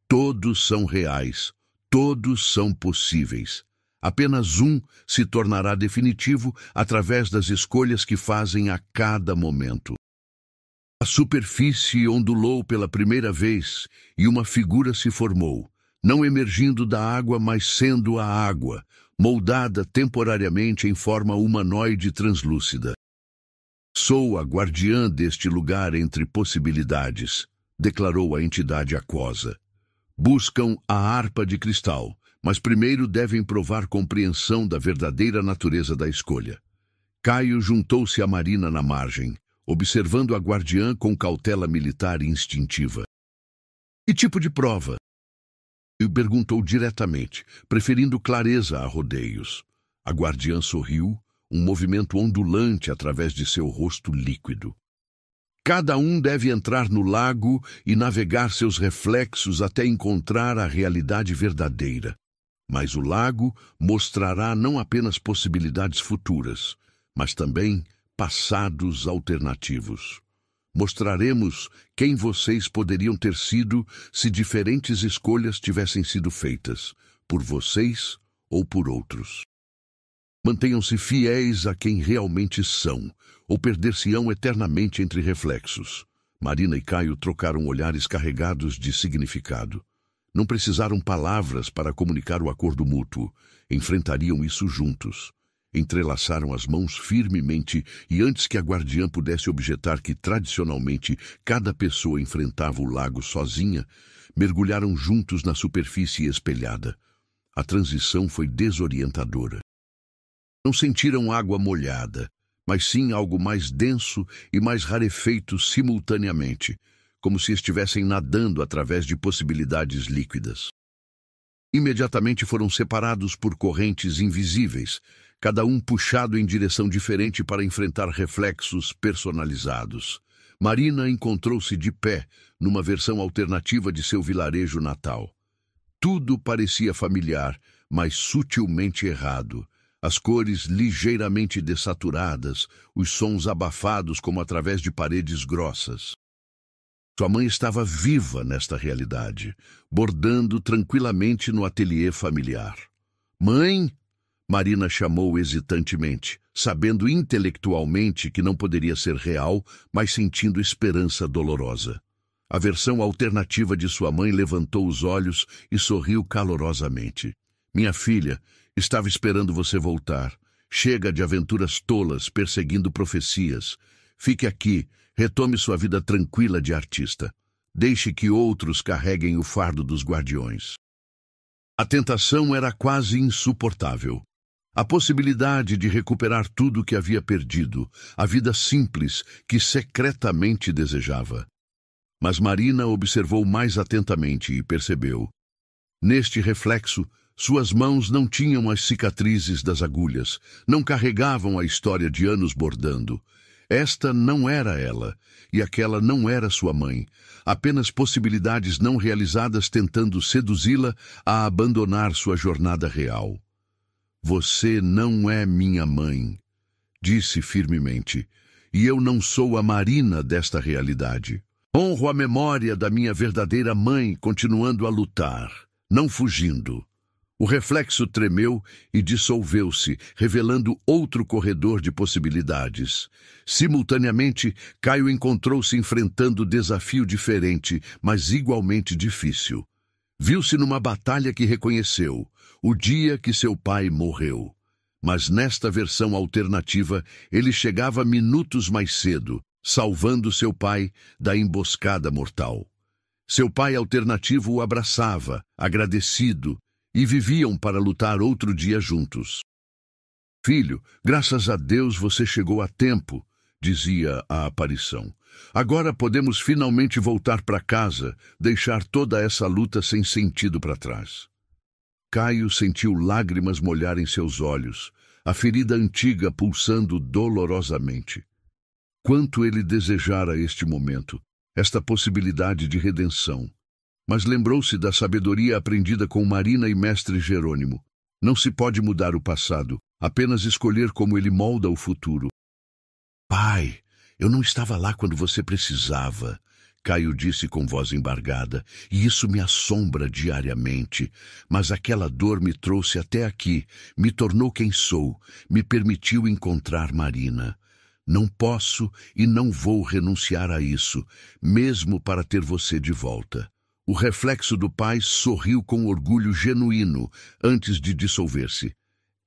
Todos são reais, todos são possíveis. Apenas um se tornará definitivo através das escolhas que fazem a cada momento. A superfície ondulou pela primeira vez e uma figura se formou, não emergindo da água, mas sendo a água, moldada temporariamente em forma humanoide translúcida. Sou a guardiã deste lugar entre possibilidades, declarou a entidade aquosa. Buscam a harpa de cristal, mas primeiro devem provar compreensão da verdadeira natureza da escolha. Caio juntou-se a Marina na margem, observando a guardiã com cautela militar instintiva. Que tipo de prova? Ele perguntou diretamente, preferindo clareza a rodeios. A guardiã sorriu, um movimento ondulante através de seu rosto líquido. Cada um deve entrar no lago e navegar seus reflexos até encontrar a realidade verdadeira. Mas o lago mostrará não apenas possibilidades futuras, mas também passados alternativos. Mostraremos quem vocês poderiam ter sido se diferentes escolhas tivessem sido feitas, por vocês ou por outros. Mantenham-se fiéis a quem realmente são, ou perder-se-ão eternamente entre reflexos. Marina e Caio trocaram olhares carregados de significado. Não precisaram palavras para comunicar o acordo mútuo. Enfrentariam isso juntos. Entrelaçaram as mãos firmemente e antes que a guardiã pudesse objetar que, tradicionalmente, cada pessoa enfrentava o lago sozinha, mergulharam juntos na superfície espelhada. A transição foi desorientadora. Não sentiram água molhada, mas sim algo mais denso e mais rarefeito simultaneamente, como se estivessem nadando através de possibilidades líquidas. Imediatamente foram separados por correntes invisíveis, cada um puxado em direção diferente para enfrentar reflexos personalizados. Marina encontrou-se de pé, numa versão alternativa de seu vilarejo natal. Tudo parecia familiar, mas sutilmente errado. As cores ligeiramente dessaturadas, os sons abafados como através de paredes grossas. Sua mãe estava viva nesta realidade, bordando tranquilamente no ateliê familiar. Mãe? Marina chamou hesitantemente, sabendo intelectualmente que não poderia ser real, mas sentindo esperança dolorosa. A versão alternativa de sua mãe levantou os olhos e sorriu calorosamente. Minha filha, estava esperando você voltar. Chega de aventuras tolas perseguindo profecias. Fique aqui, retome sua vida tranquila de artista. Deixe que outros carreguem o fardo dos guardiões. A tentação era quase insuportável. A possibilidade de recuperar tudo o que havia perdido, a vida simples que secretamente desejava. Mas Marina observou mais atentamente e percebeu. Neste reflexo, suas mãos não tinham as cicatrizes das agulhas, não carregavam a história de anos bordando. Esta não era ela, e aquela não era sua mãe, apenas possibilidades não realizadas tentando seduzi-la a abandonar sua jornada real. Você não é minha mãe, disse firmemente, e eu não sou a Marina desta realidade. Honro a memória da minha verdadeira mãe continuando a lutar, não fugindo. O reflexo tremeu e dissolveu-se, revelando outro corredor de possibilidades. Simultaneamente, Caio encontrou-se enfrentando desafio diferente, mas igualmente difícil. Viu-se numa batalha que reconheceu, o dia que seu pai morreu. Mas nesta versão alternativa, ele chegava minutos mais cedo, salvando seu pai da emboscada mortal. Seu pai alternativo o abraçava, agradecido, e viviam para lutar outro dia juntos. Filho, graças a Deus você chegou a tempo, dizia a aparição. Agora podemos finalmente voltar para casa, deixar toda essa luta sem sentido para trás. Caio sentiu lágrimas molharem seus olhos, a ferida antiga pulsando dolorosamente. Quanto ele desejara este momento, esta possibilidade de redenção. Mas lembrou-se da sabedoria aprendida com Marina e mestre Jerônimo. Não se pode mudar o passado, apenas escolher como ele molda o futuro. Pai, eu não estava lá quando você precisava, Caio disse com voz embargada, e isso me assombra diariamente. Mas aquela dor me trouxe até aqui, me tornou quem sou, me permitiu encontrar Marina. Não posso e não vou renunciar a isso, mesmo para ter você de volta. O reflexo do pai sorriu com orgulho genuíno antes de dissolver-se.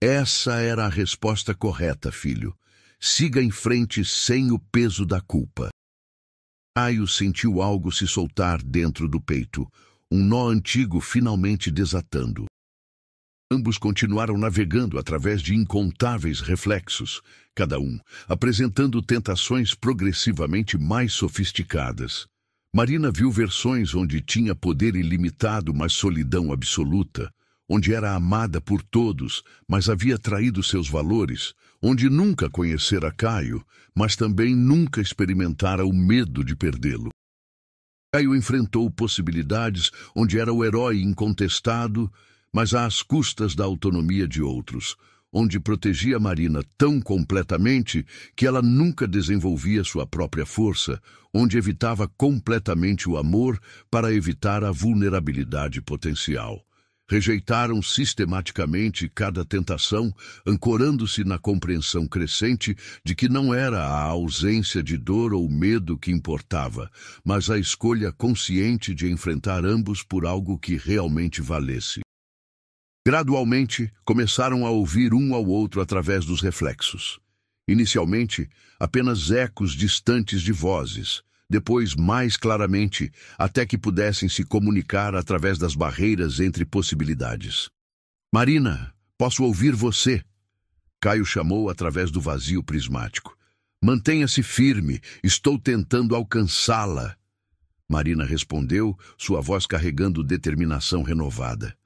Essa era a resposta correta, filho. Siga em frente sem o peso da culpa. Caio sentiu algo se soltar dentro do peito, um nó antigo finalmente desatando. Ambos continuaram navegando através de incontáveis reflexos, cada um apresentando tentações progressivamente mais sofisticadas. Marina viu versões onde tinha poder ilimitado, mas solidão absoluta, onde era amada por todos, mas havia traído seus valores, onde nunca conhecera Caio, mas também nunca experimentara o medo de perdê-lo. Caio enfrentou possibilidades onde era o herói incontestado, mas às custas da autonomia de outros, onde protegia Marina tão completamente que ela nunca desenvolvia sua própria força, onde evitava completamente o amor para evitar a vulnerabilidade potencial. Rejeitaram sistematicamente cada tentação, ancorando-se na compreensão crescente de que não era a ausência de dor ou medo que importava, mas a escolha consciente de enfrentar ambos por algo que realmente valesse. Gradualmente, começaram a ouvir um ao outro através dos reflexos. Inicialmente, apenas ecos distantes de vozes, depois mais claramente, até que pudessem se comunicar através das barreiras entre possibilidades. Marina, posso ouvir você? Caio chamou através do vazio prismático. Mantenha-se firme, estou tentando alcançá-la. Marina respondeu, sua voz carregando determinação renovada.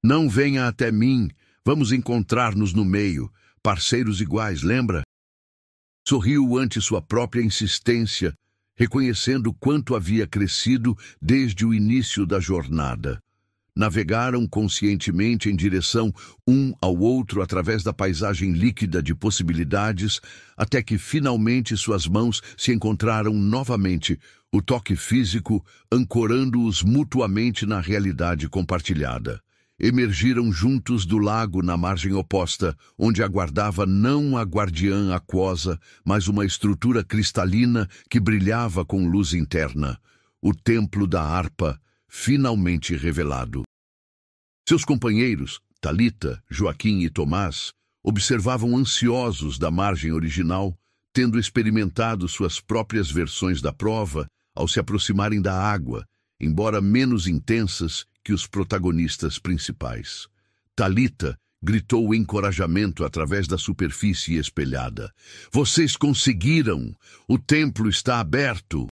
Não venha até mim, vamos encontrar-nos no meio, parceiros iguais, lembra? Sorriu ante sua própria insistência, reconhecendo quanto havia crescido desde o início da jornada. Navegaram conscientemente em direção um ao outro através da paisagem líquida de possibilidades, até que finalmente suas mãos se encontraram novamente, o toque físico ancorando-os mutuamente na realidade compartilhada. Emergiram juntos do lago na margem oposta, onde aguardava não a guardiã aquosa, mas uma estrutura cristalina que brilhava com luz interna, o templo da harpa, finalmente revelado. Seus companheiros, Talita, Joaquim e Tomás, observavam ansiosos da margem original, tendo experimentado suas próprias versões da prova ao se aproximarem da água, embora menos intensas que os protagonistas principais. Talita gritou encorajamento através da superfície espelhada. "Vocês conseguiram! O templo está aberto!"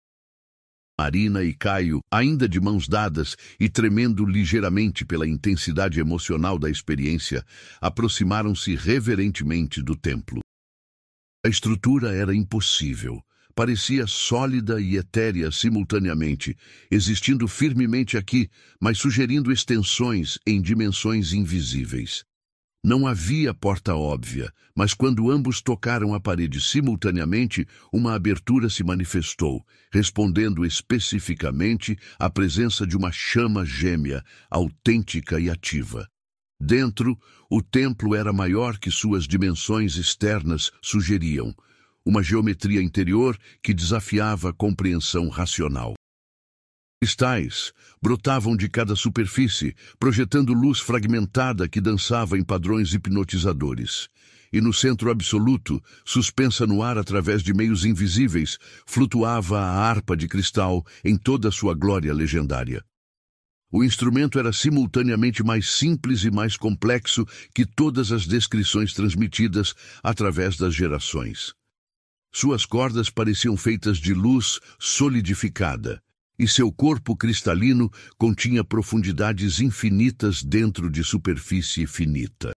Marina e Caio, ainda de mãos dadas e tremendo ligeiramente pela intensidade emocional da experiência, aproximaram-se reverentemente do templo. A estrutura era impossível. Parecia sólida e etérea simultaneamente, existindo firmemente aqui, mas sugerindo extensões em dimensões invisíveis. Não havia porta óbvia, mas quando ambos tocaram a parede simultaneamente, uma abertura se manifestou, respondendo especificamente à presença de uma chama gêmea, autêntica e ativa. Dentro, o templo era maior que suas dimensões externas sugeriam, uma geometria interior que desafiava a compreensão racional. Cristais brotavam de cada superfície, projetando luz fragmentada que dançava em padrões hipnotizadores. E no centro absoluto, suspensa no ar através de meios invisíveis, flutuava a harpa de cristal em toda sua glória legendária. O instrumento era simultaneamente mais simples e mais complexo que todas as descrições transmitidas através das gerações. Suas cordas pareciam feitas de luz solidificada, e seu corpo cristalino continha profundidades infinitas dentro de superfície finita.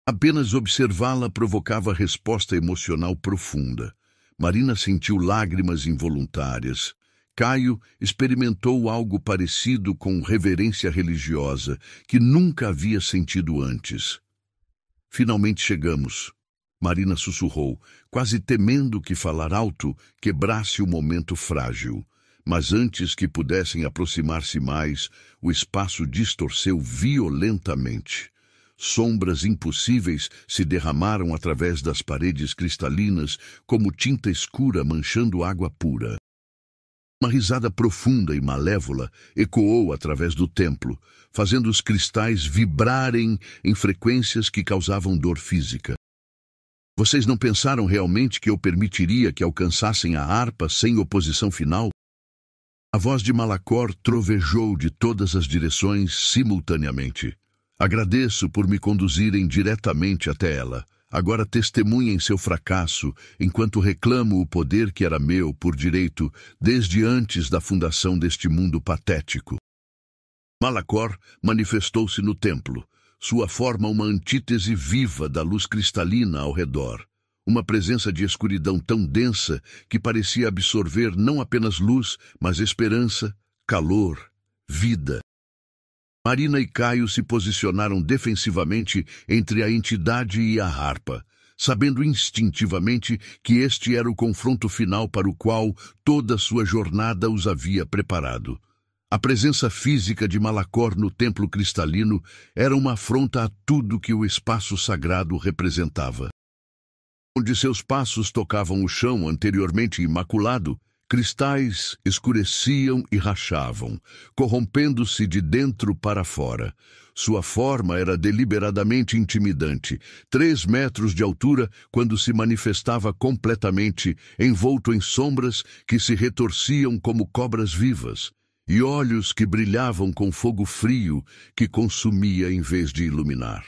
Apenas observá-la provocava resposta emocional profunda. Marina sentiu lágrimas involuntárias. Caio experimentou algo parecido com reverência religiosa que nunca havia sentido antes. Finalmente chegamos. Marina sussurrou, quase temendo que falar alto quebrasse o momento frágil. Mas antes que pudessem aproximar-se mais, o espaço distorceu violentamente. Sombras impossíveis se derramaram através das paredes cristalinas, como tinta escura manchando água pura. Uma risada profunda e malévola ecoou através do templo, fazendo os cristais vibrarem em frequências que causavam dor física. Vocês não pensaram realmente que eu permitiria que alcançassem a harpa sem oposição final? A voz de Malacor trovejou de todas as direções simultaneamente. Agradeço por me conduzirem diretamente até ela. Agora testemunhem seu fracasso, enquanto reclamo o poder que era meu por direito desde antes da fundação deste mundo patético. Malacor manifestou-se no templo, sua forma uma antítese viva da luz cristalina ao redor. Uma presença de escuridão tão densa que parecia absorver não apenas luz, mas esperança, calor, vida. Marina e Caio se posicionaram defensivamente entre a entidade e a harpa, sabendo instintivamente que este era o confronto final para o qual toda sua jornada os havia preparado. A presença física de Malacor no templo cristalino era uma afronta a tudo que o espaço sagrado representava. Onde seus passos tocavam o chão anteriormente imaculado, cristais escureciam e rachavam, corrompendo-se de dentro para fora. Sua forma era deliberadamente intimidante, 3 metros de altura quando se manifestava completamente, envolto em sombras que se retorciam como cobras vivas, e olhos que brilhavam com fogo frio que consumia em vez de iluminar.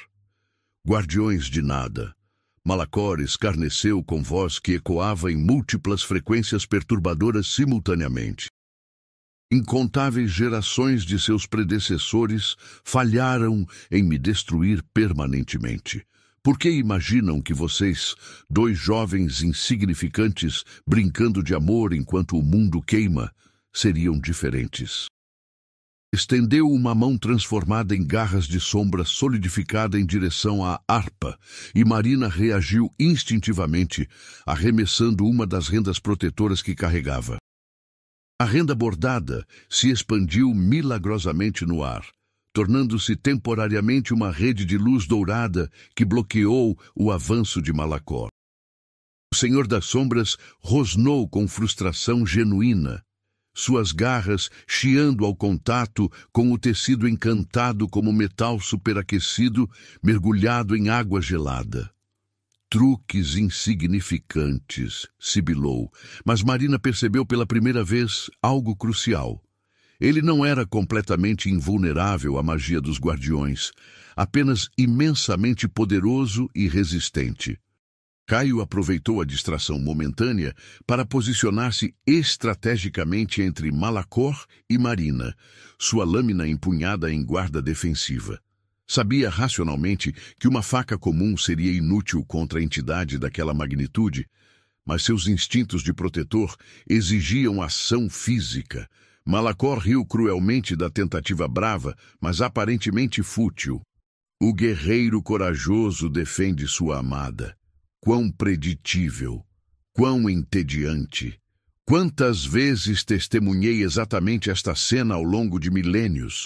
Guardiões de nada. Malacor escarneceu com voz que ecoava em múltiplas frequências perturbadoras simultaneamente. Incontáveis gerações de seus predecessores falharam em me destruir permanentemente. Por que imaginam que vocês, 2 jovens insignificantes, brincando de amor enquanto o mundo queima, seriam diferentes? Estendeu uma mão transformada em garras de sombra solidificada em direção à harpa, e Marina reagiu instintivamente, arremessando uma das rendas protetoras que carregava. A renda bordada se expandiu milagrosamente no ar, tornando-se temporariamente uma rede de luz dourada que bloqueou o avanço de Malacor. O Senhor das Sombras rosnou com frustração genuína, suas garras chiando ao contato com o tecido encantado como metal superaquecido mergulhado em água gelada. Truques insignificantes, sibilou, mas Marina percebeu pela primeira vez algo crucial. Ele não era completamente invulnerável à magia dos guardiões, apenas imensamente poderoso e resistente. Caio aproveitou a distração momentânea para posicionar-se estrategicamente entre Malacor e Marina, sua lâmina empunhada em guarda defensiva. Sabia racionalmente que uma faca comum seria inútil contra a entidade daquela magnitude, mas seus instintos de protetor exigiam ação física. Malacor riu cruelmente da tentativa brava, mas aparentemente fútil. O guerreiro corajoso defende sua amada. Quão preditível, quão entediante. Quantas vezes testemunhei exatamente esta cena ao longo de milênios?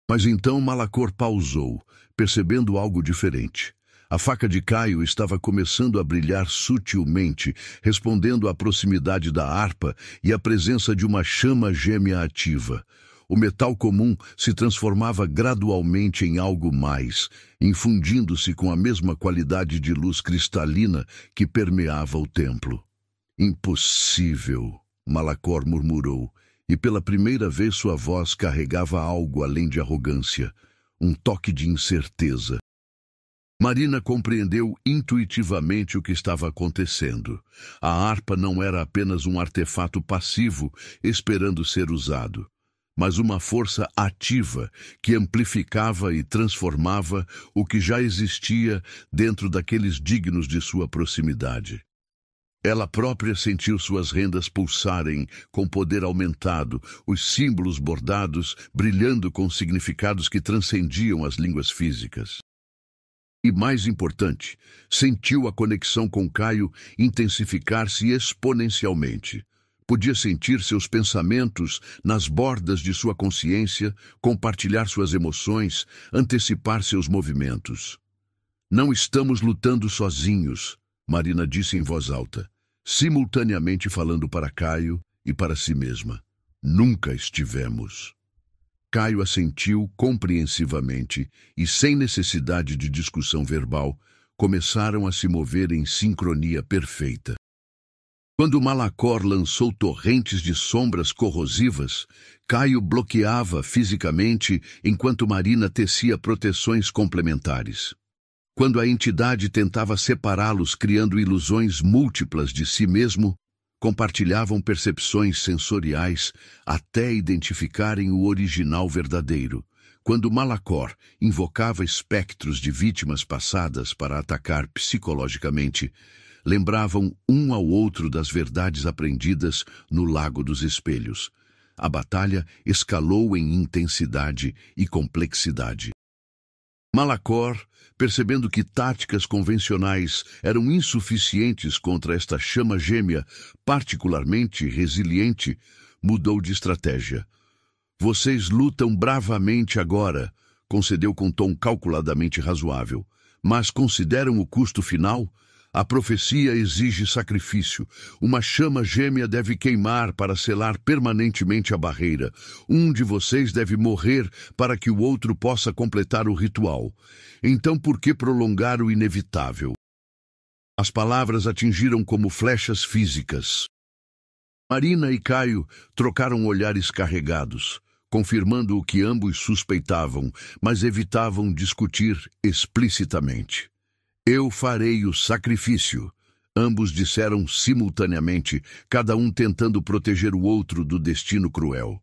Mas então Malacor pausou, percebendo algo diferente. A faca de Caio estava começando a brilhar sutilmente, respondendo à proximidade da harpa e à presença de uma chama gêmea ativa. O metal comum se transformava gradualmente em algo mais, infundindo-se com a mesma qualidade de luz cristalina que permeava o templo. Impossível, Malacor murmurou, e pela primeira vez sua voz carregava algo além de arrogância, um toque de incerteza. Marina compreendeu intuitivamente o que estava acontecendo. A harpa não era apenas um artefato passivo esperando ser usado, mas uma força ativa que amplificava e transformava o que já existia dentro daqueles dignos de sua proximidade. Ela própria sentiu suas rendas pulsarem com poder aumentado, os símbolos bordados brilhando com significados que transcendiam as línguas físicas. E mais importante, sentiu a conexão com Caio intensificar-se exponencialmente. Podia sentir seus pensamentos nas bordas de sua consciência, compartilhar suas emoções, antecipar seus movimentos. Não estamos lutando sozinhos, Marina disse em voz alta, simultaneamente falando para Caio e para si mesma. Nunca estivemos. Caio assentiu compreensivamente e, sem necessidade de discussão verbal, começaram a se mover em sincronia perfeita. Quando Malacor lançou torrentes de sombras corrosivas, Caio bloqueava fisicamente enquanto Marina tecia proteções complementares. Quando a entidade tentava separá-los criando ilusões múltiplas de si mesmo, compartilhavam percepções sensoriais até identificarem o original verdadeiro. Quando Malacor invocava espectros de vítimas passadas para atacar psicologicamente, lembravam um ao outro das verdades aprendidas no Lago dos Espelhos. A batalha escalou em intensidade e complexidade. Malacor, percebendo que táticas convencionais eram insuficientes contra esta chama gêmea particularmente resiliente, mudou de estratégia. Vocês lutam bravamente agora, concedeu com tom calculadamente razoável, mas consideram o custo final? A profecia exige sacrifício. Uma chama gêmea deve queimar para selar permanentemente a barreira. Um de vocês deve morrer para que o outro possa completar o ritual. Então por que prolongar o inevitável? As palavras atingiram como flechas físicas. Marina e Caio trocaram olhares carregados, confirmando o que ambos suspeitavam, mas evitavam discutir explicitamente. Eu farei o sacrifício, ambos disseram simultaneamente, cada um tentando proteger o outro do destino cruel.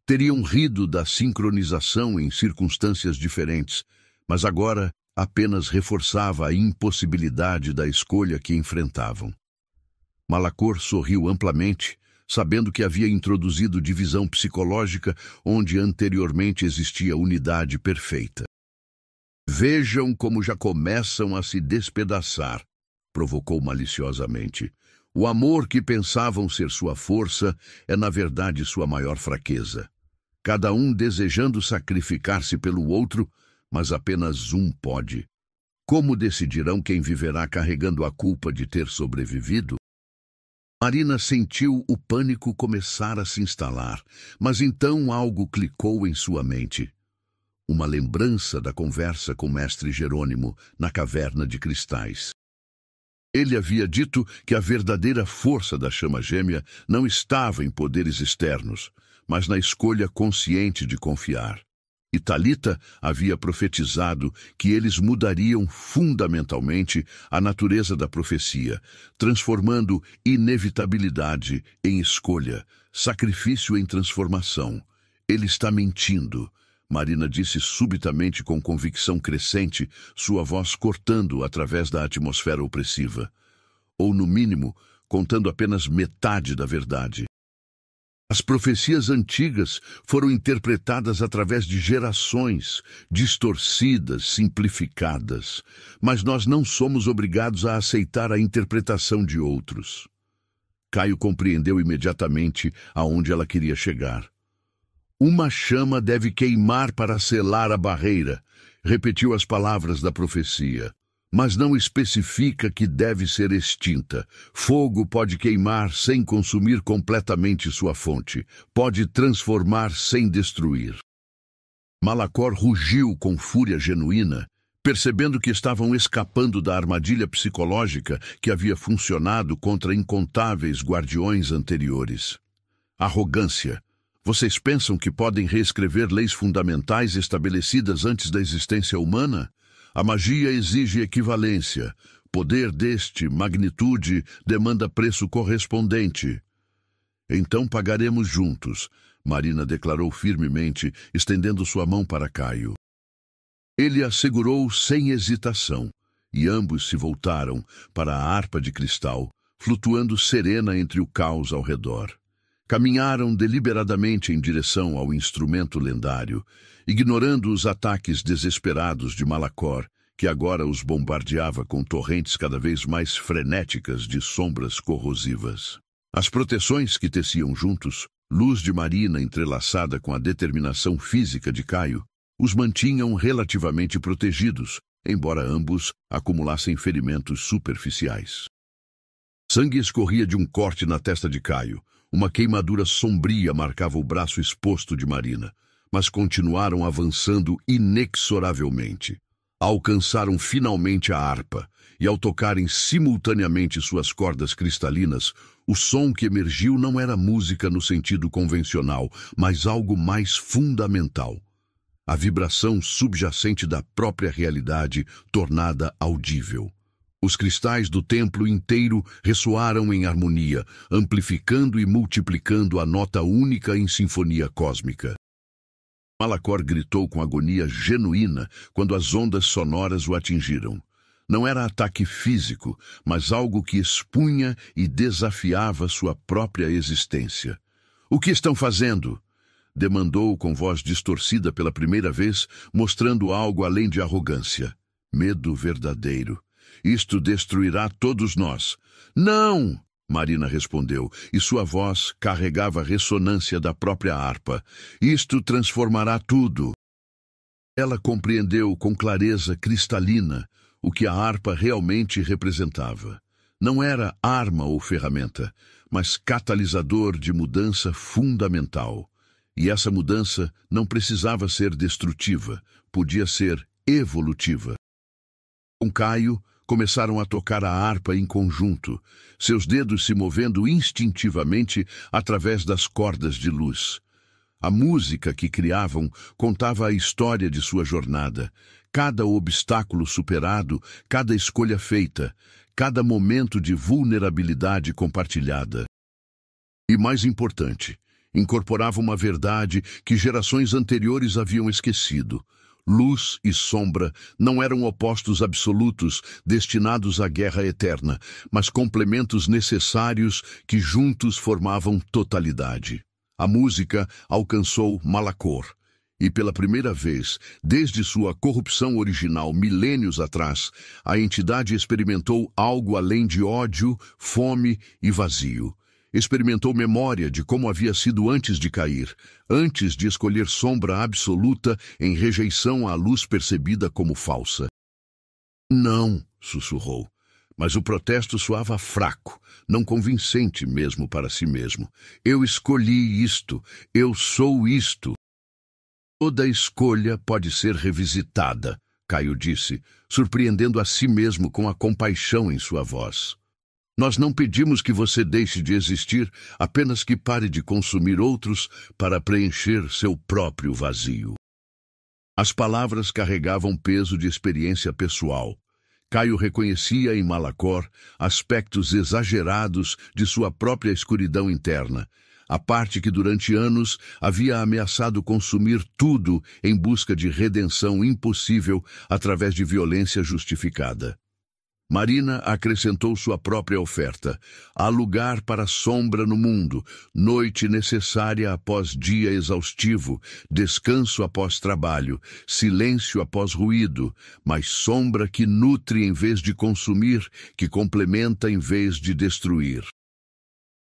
Teriam rido da sincronização em circunstâncias diferentes, mas agora apenas reforçava a impossibilidade da escolha que enfrentavam. Malacor sorriu amplamente, sabendo que havia introduzido divisão psicológica onde anteriormente existia unidade perfeita. Vejam como já começam a se despedaçar, provocou maliciosamente. O amor que pensavam ser sua força é, na verdade, sua maior fraqueza. Cada um desejando sacrificar-se pelo outro, mas apenas um pode. Como decidirão quem viverá carregando a culpa de ter sobrevivido? Marina sentiu o pânico começar a se instalar, mas então algo clicou em sua mente. Uma lembrança da conversa com mestre Jerônimo na caverna de cristais. Ele havia dito que a verdadeira força da chama gêmea não estava em poderes externos, mas na escolha consciente de confiar. E Talita havia profetizado que eles mudariam fundamentalmente a natureza da profecia, transformando inevitabilidade em escolha, sacrifício em transformação. Ele está mentindo, Marina disse subitamente com convicção crescente, sua voz cortando através da atmosfera opressiva. Ou, no mínimo, contando apenas metade da verdade. As profecias antigas foram interpretadas através de gerações, distorcidas, simplificadas, mas nós não somos obrigados a aceitar a interpretação de outros. Caio compreendeu imediatamente aonde ela queria chegar. Uma chama deve queimar para selar a barreira, repetiu as palavras da profecia. Mas não especifica que deve ser extinta. Fogo pode queimar sem consumir completamente sua fonte. Pode transformar sem destruir. Malacor rugiu com fúria genuína, percebendo que estavam escapando da armadilha psicológica que havia funcionado contra incontáveis guardiões anteriores. Arrogância. Vocês pensam que podem reescrever leis fundamentais estabelecidas antes da existência humana? A magia exige equivalência. Poder deste, magnitude, demanda preço correspondente. Então pagaremos juntos, Marina declarou firmemente, estendendo sua mão para Caio. Ele a segurou sem hesitação, e ambos se voltaram para a harpa de cristal, flutuando serena entre o caos ao redor. Caminharam deliberadamente em direção ao instrumento lendário, ignorando os ataques desesperados de Malacor, que agora os bombardeava com torrentes cada vez mais frenéticas de sombras corrosivas. As proteções que teciam juntos, luz de Marina entrelaçada com a determinação física de Caio, os mantinham relativamente protegidos, embora ambos acumulassem ferimentos superficiais. Sangue escorria de um corte na testa de Caio. Uma queimadura sombria marcava o braço exposto de Marina, mas continuaram avançando inexoravelmente. Alcançaram finalmente a harpa, e ao tocarem simultaneamente suas cordas cristalinas, o som que emergiu não era música no sentido convencional, mas algo mais fundamental. A vibração subjacente da própria realidade tornada audível. Os cristais do templo inteiro ressoaram em harmonia, amplificando e multiplicando a nota única em sinfonia cósmica. Malacor gritou com agonia genuína quando as ondas sonoras o atingiram. Não era ataque físico, mas algo que expunha e desafiava sua própria existência. "O que estão fazendo?" demandou com voz distorcida pela primeira vez, mostrando algo além de arrogância. Medo verdadeiro. "Isto destruirá todos nós." "Não!" Marina respondeu, e sua voz carregava a ressonância da própria harpa. "Isto transformará tudo." Ela compreendeu com clareza cristalina o que a harpa realmente representava. Não era arma ou ferramenta, mas catalisador de mudança fundamental. E essa mudança não precisava ser destrutiva, podia ser evolutiva. Com Caio, começaram a tocar a harpa em conjunto, seus dedos se movendo instintivamente através das cordas de luz. A música que criavam contava a história de sua jornada, cada obstáculo superado, cada escolha feita, cada momento de vulnerabilidade compartilhada. E mais importante, incorporava uma verdade que gerações anteriores haviam esquecido. Luz e sombra não eram opostos absolutos destinados à guerra eterna, mas complementos necessários que juntos formavam totalidade. A música alcançou Malacor, e pela primeira vez, desde sua corrupção original milênios atrás, a entidade experimentou algo além de ódio, fome e vazio. Experimentou memória de como havia sido antes de cair, antes de escolher sombra absoluta em rejeição à luz percebida como falsa. Não, sussurrou, mas o protesto soava fraco, não convincente mesmo para si mesmo. Eu escolhi isto, eu sou isto. Toda escolha pode ser revisitada, Caio disse, surpreendendo a si mesmo com a compaixão em sua voz. Nós não pedimos que você deixe de existir, apenas que pare de consumir outros para preencher seu próprio vazio. As palavras carregavam peso de experiência pessoal. Caio reconhecia em Malacor aspectos exagerados de sua própria escuridão interna, a parte que durante anos havia ameaçado consumir tudo em busca de redenção impossível através de violência justificada. Marina acrescentou sua própria oferta. Há lugar para sombra no mundo, noite necessária após dia exaustivo, descanso após trabalho, silêncio após ruído, mas sombra que nutre em vez de consumir, que complementa em vez de destruir.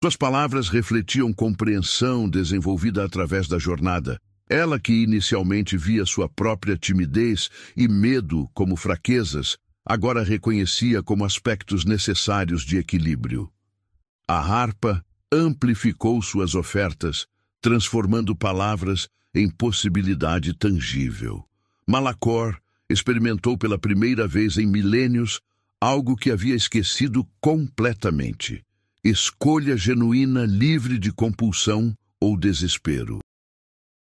Suas palavras refletiam compreensão desenvolvida através da jornada. Ela que inicialmente via sua própria timidez e medo como fraquezas, agora reconhecia como aspectos necessários de equilíbrio. A harpa amplificou suas ofertas, transformando palavras em possibilidade tangível. Malacor experimentou pela primeira vez em milênios algo que havia esquecido completamente: escolha genuína livre de compulsão ou desespero.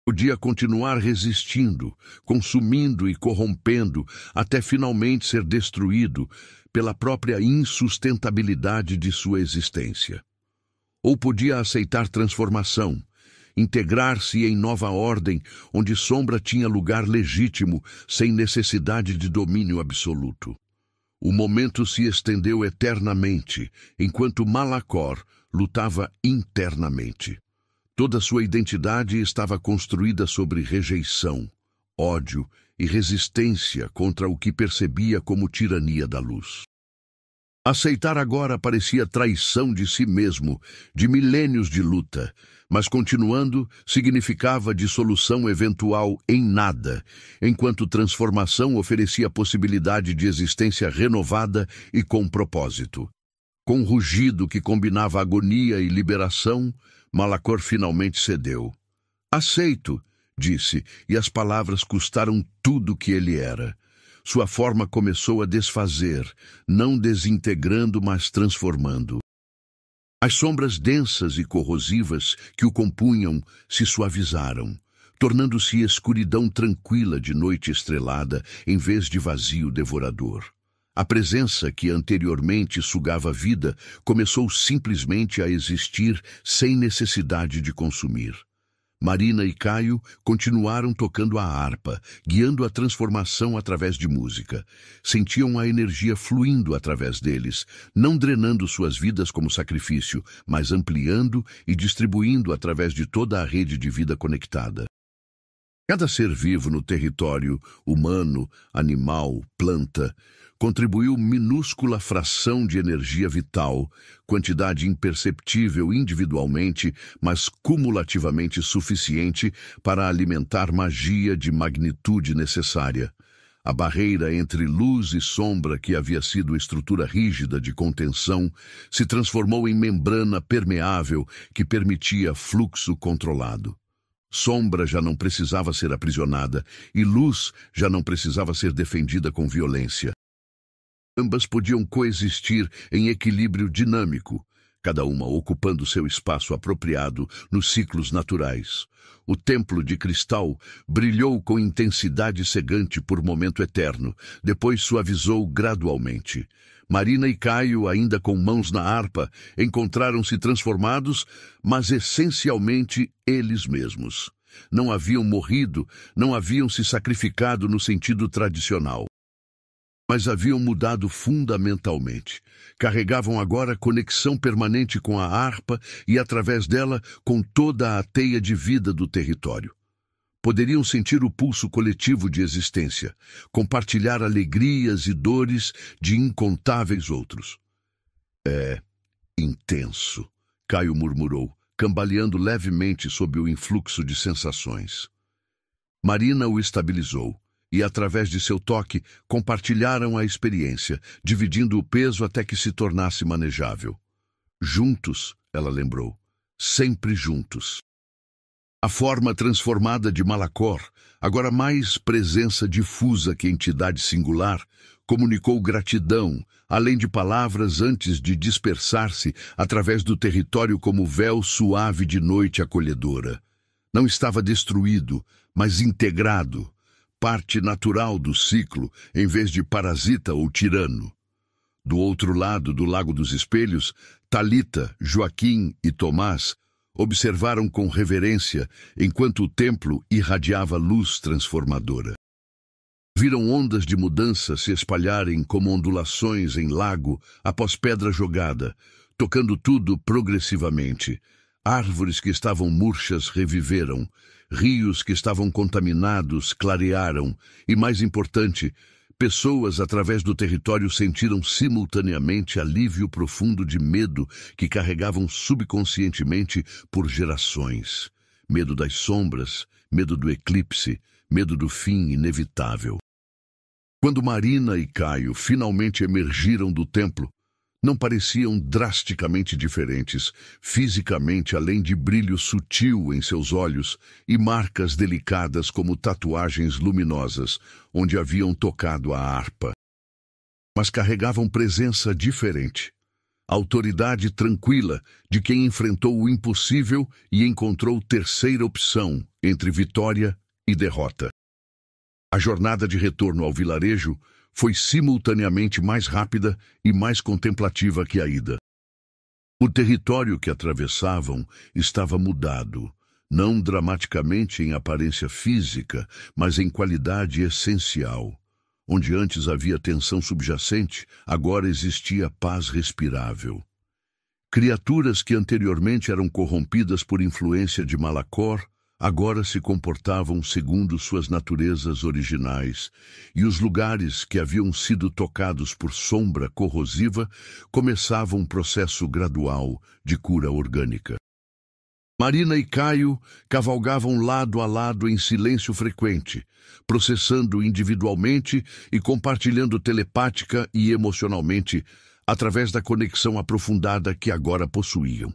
Podia continuar resistindo, consumindo e corrompendo, até finalmente ser destruído pela própria insustentabilidade de sua existência. Ou podia aceitar transformação, integrar-se em nova ordem, onde sombra tinha lugar legítimo, sem necessidade de domínio absoluto. O momento se estendeu eternamente, enquanto Malacor lutava internamente. Toda sua identidade estava construída sobre rejeição, ódio e resistência contra o que percebia como tirania da luz. Aceitar agora parecia traição de si mesmo, de milênios de luta, mas continuando significava dissolução eventual em nada, enquanto transformação oferecia possibilidade de existência renovada e com propósito. Com um rugido que combinava agonia e liberação, Malacor finalmente cedeu. Aceito, disse, e as palavras custaram tudo o que ele era. Sua forma começou a desfazer, não desintegrando, mas transformando. As sombras densas e corrosivas que o compunham se suavizaram, tornando-se escuridão tranquila de noite estrelada em vez de vazio devorador. A presença que anteriormente sugava vida começou simplesmente a existir sem necessidade de consumir. Marina e Caio continuaram tocando a harpa, guiando a transformação através de música. Sentiam a energia fluindo através deles, não drenando suas vidas como sacrifício, mas ampliando e distribuindo através de toda a rede de vida conectada. Cada ser vivo no território, humano, animal, planta, contribuiu minúscula fração de energia vital, quantidade imperceptível individualmente, mas cumulativamente suficiente para alimentar magia de magnitude necessária. A barreira entre luz e sombra, que havia sido estrutura rígida de contenção, se transformou em membrana permeável que permitia fluxo controlado. Sombra já não precisava ser aprisionada e luz já não precisava ser defendida com violência. Ambas podiam coexistir em equilíbrio dinâmico, cada uma ocupando seu espaço apropriado nos ciclos naturais. O templo de cristal brilhou com intensidade cegante por momento eterno, depois suavizou gradualmente. Marina e Caio, ainda com mãos na harpa, encontraram-se transformados, mas essencialmente eles mesmos. não haviam morrido, não haviam se sacrificado no sentido tradicional. Mas haviam mudado fundamentalmente. Carregavam agora conexão permanente com a harpa e, através dela, com toda a teia de vida do território. Poderiam sentir o pulso coletivo de existência, compartilhar alegrias e dores de incontáveis outros. É intenso, Caio murmurou, cambaleando levemente sob o influxo de sensações. Marina o estabilizou. E, através de seu toque, compartilharam a experiência, dividindo o peso até que se tornasse manejável. Juntos, ela lembrou, sempre juntos. A forma transformada de Malacor, agora mais presença difusa que entidade singular, comunicou gratidão, além de palavras antes de dispersar-se através do território como véu suave de noite acolhedora. Não estava destruído, mas integrado, parte natural do ciclo, em vez de parasita ou tirano. Do outro lado do Lago dos Espelhos, Talita, Joaquim e Tomás observaram com reverência enquanto o templo irradiava luz transformadora. Viram ondas de mudança se espalharem como ondulações em lago após pedra jogada, tocando tudo progressivamente. Árvores que estavam murchas reviveram, rios que estavam contaminados clarearam e, mais importante, pessoas através do território sentiram simultaneamente alívio profundo de medo que carregavam subconscientemente por gerações. Medo das sombras, medo do eclipse, medo do fim inevitável. Quando Marina e Caio finalmente emergiram do templo, não pareciam drasticamente diferentes, fisicamente, além de brilho sutil em seus olhos e marcas delicadas como tatuagens luminosas, onde haviam tocado a harpa. Mas carregavam presença diferente, autoridade tranquila de quem enfrentou o impossível e encontrou terceira opção entre vitória e derrota. A jornada de retorno ao vilarejo foi simultaneamente mais rápida e mais contemplativa que a ida. O território que atravessavam estava mudado, não dramaticamente em aparência física, mas em qualidade essencial. Onde antes havia tensão subjacente, agora existia paz respirável. Criaturas que anteriormente eram corrompidas por influência de Malacor, agora se comportavam segundo suas naturezas originais, e os lugares que haviam sido tocados por sombra corrosiva começavam um processo gradual de cura orgânica. Marina e Caio cavalgavam lado a lado em silêncio frequente, processando individualmente e compartilhando telepática e emocionalmente através da conexão aprofundada que agora possuíam.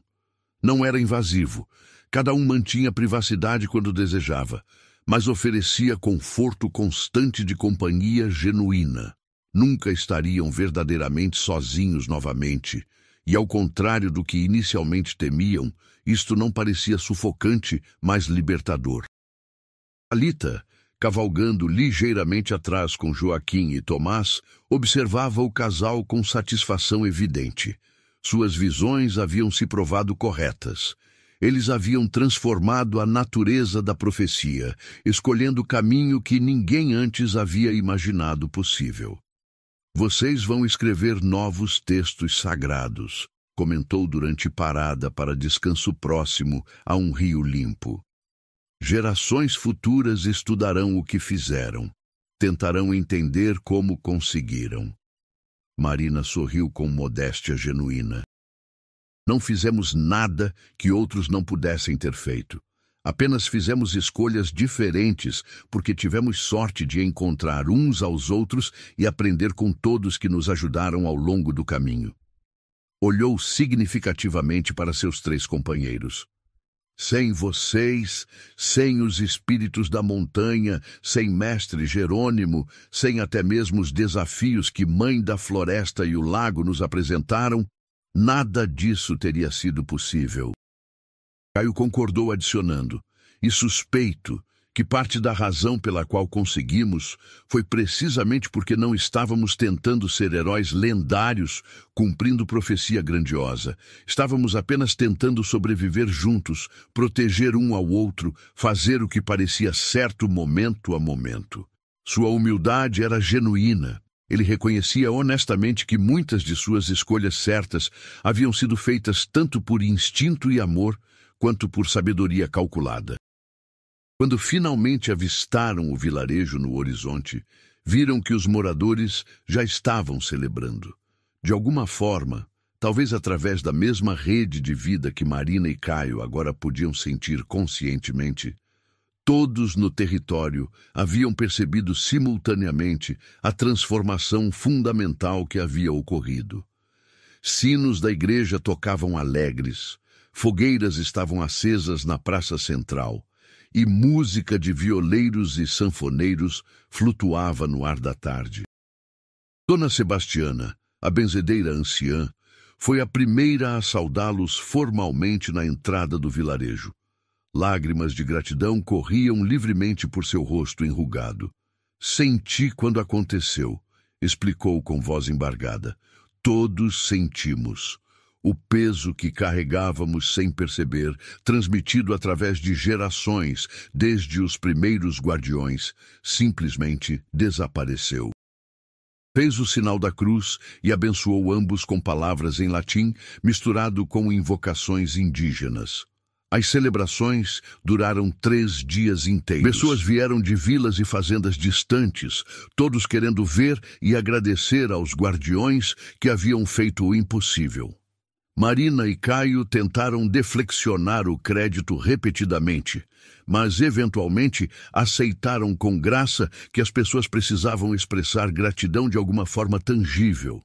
Não era invasivo. Cada um mantinha privacidade quando desejava, mas oferecia conforto constante de companhia genuína. Nunca estariam verdadeiramente sozinhos novamente, e ao contrário do que inicialmente temiam, isto não parecia sufocante, mas libertador. Talita, cavalgando ligeiramente atrás com Joaquim e Tomás, observava o casal com satisfação evidente. Suas visões haviam se provado corretas. Eles haviam transformado a natureza da profecia, escolhendo o caminho que ninguém antes havia imaginado possível. Vocês vão escrever novos textos sagrados, comentou durante parada para descanso próximo a um rio limpo. Gerações futuras estudarão o que fizeram, tentarão entender como conseguiram. Marina sorriu com modéstia genuína. Não fizemos nada que outros não pudessem ter feito. Apenas fizemos escolhas diferentes porque tivemos sorte de encontrar uns aos outros e aprender com todos que nos ajudaram ao longo do caminho. Olhou significativamente para seus três companheiros. Sem vocês, sem os espíritos da montanha, sem mestre Jerônimo, sem até mesmo os desafios que Mãe da Floresta e o Lago nos apresentaram, nada disso teria sido possível. Caio concordou adicionando, e suspeito que parte da razão pela qual conseguimos foi precisamente porque não estávamos tentando ser heróis lendários, cumprindo profecia grandiosa. Estávamos apenas tentando sobreviver juntos, proteger um ao outro, fazer o que parecia certo momento a momento. Sua humildade era genuína. Ele reconhecia honestamente que muitas de suas escolhas certas haviam sido feitas tanto por instinto e amor, quanto por sabedoria calculada. Quando finalmente avistaram o vilarejo no horizonte, viram que os moradores já estavam celebrando. De alguma forma, talvez através da mesma rede de vida que Marina e Caio agora podiam sentir conscientemente, todos no território haviam percebido simultaneamente a transformação fundamental que havia ocorrido. Sinos da igreja tocavam alegres, fogueiras estavam acesas na praça central, e música de violeiros e sanfoneiros flutuava no ar da tarde. Dona Sebastiana, a benzedeira anciã, foi a primeira a saudá-los formalmente na entrada do vilarejo. Lágrimas de gratidão corriam livremente por seu rosto enrugado. "Senti quando aconteceu", explicou com voz embargada. "Todos sentimos. O peso que carregávamos sem perceber, transmitido através de gerações, desde os primeiros guardiões, simplesmente desapareceu." Fez o sinal da cruz e abençoou ambos com palavras em latim, misturado com invocações indígenas. As celebrações duraram 3 dias inteiros. Pessoas vieram de vilas e fazendas distantes, todos querendo ver e agradecer aos guardiões que haviam feito o impossível. Marina e Caio tentaram deflexionar o crédito repetidamente, mas eventualmente aceitaram com graça que as pessoas precisavam expressar gratidão de alguma forma tangível.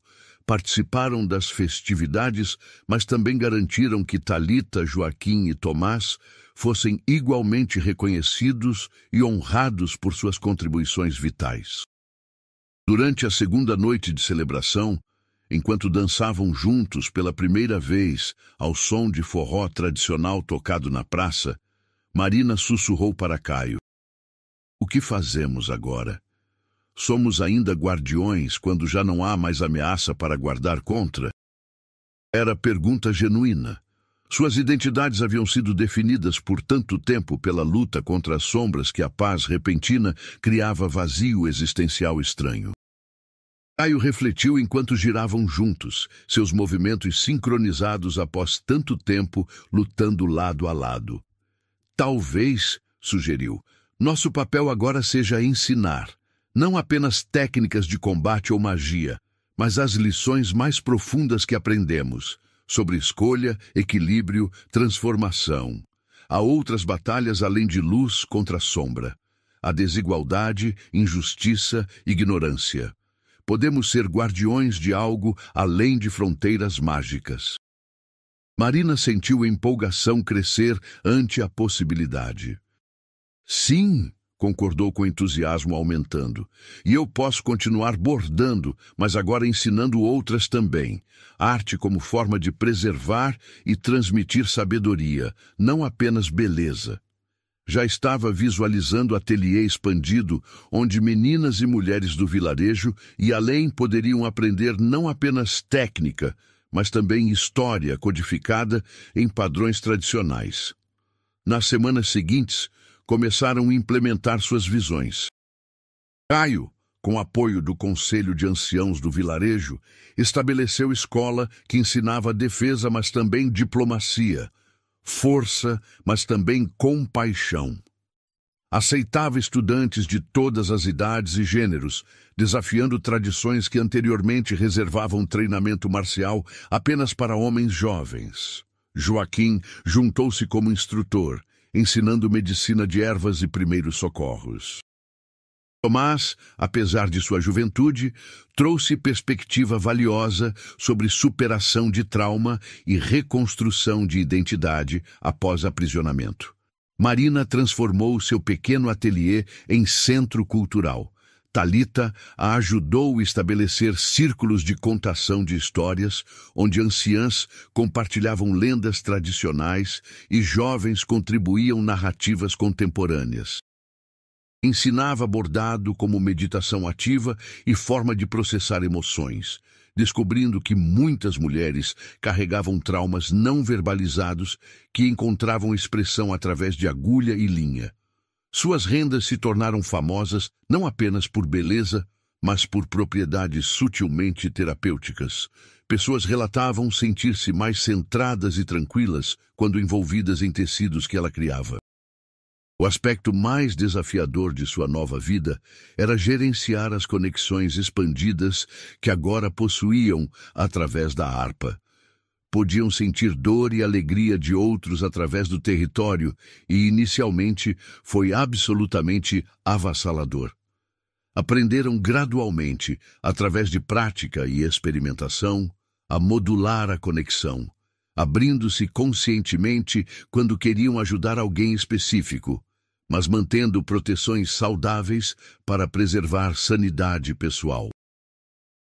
Participaram das festividades, mas também garantiram que Thalita, Joaquim e Tomás fossem igualmente reconhecidos e honrados por suas contribuições vitais. Durante a segunda noite de celebração, enquanto dançavam juntos pela primeira vez ao som de forró tradicional tocado na praça, Marina sussurrou para Caio: "O que fazemos agora? Somos ainda guardiões quando já não há mais ameaça para guardar contra?" Era pergunta genuína. Suas identidades haviam sido definidas por tanto tempo pela luta contra as sombras que a paz repentina criava vazio existencial estranho. Caio refletiu enquanto giravam juntos, seus movimentos sincronizados após tanto tempo lutando lado a lado. "Talvez", sugeriu, "nosso papel agora seja ensinar, não apenas técnicas de combate ou magia, mas as lições mais profundas que aprendemos, sobre escolha, equilíbrio, transformação. Há outras batalhas além de luz contra sombra. Há desigualdade, injustiça, ignorância. Podemos ser guardiões de algo além de fronteiras mágicas." Marina sentiu empolgação crescer ante a possibilidade. "Sim", concordou com entusiasmo aumentando. "E eu posso continuar bordando, mas agora ensinando outras também. Arte como forma de preservar e transmitir sabedoria, não apenas beleza." Já estava visualizando ateliê expandido, onde meninas e mulheres do vilarejo e além poderiam aprender não apenas técnica, mas também história codificada em padrões tradicionais. Nas semanas seguintes, começaram a implementar suas visões. Caio, com apoio do Conselho de Anciãos do vilarejo, estabeleceu escola que ensinava defesa, mas também diplomacia, força, mas também compaixão. Aceitava estudantes de todas as idades e gêneros, desafiando tradições que anteriormente reservavam treinamento marcial apenas para homens jovens. Joaquim juntou-se como instrutor, ensinando medicina de ervas e primeiros socorros. Tomás, apesar de sua juventude, trouxe perspectiva valiosa sobre superação de trauma e reconstrução de identidade após aprisionamento. Marina transformou seu pequeno ateliê em centro cultural. Thalita a ajudou a estabelecer círculos de contação de histórias, onde anciãs compartilhavam lendas tradicionais e jovens contribuíam narrativas contemporâneas. Ensinava bordado como meditação ativa e forma de processar emoções, descobrindo que muitas mulheres carregavam traumas não verbalizados que encontravam expressão através de agulha e linha. Suas rendas se tornaram famosas não apenas por beleza, mas por propriedades sutilmente terapêuticas. Pessoas relatavam sentir-se mais centradas e tranquilas quando envolvidas em tecidos que ela criava. O aspecto mais desafiador de sua nova vida era gerenciar as conexões expandidas que agora possuíam através da harpa. Podiam sentir dor e alegria de outros através do território e, inicialmente, foi absolutamente avassalador. Aprenderam gradualmente, através de prática e experimentação, a modular a conexão, abrindo-se conscientemente quando queriam ajudar alguém específico, mas mantendo proteções saudáveis para preservar sanidade pessoal.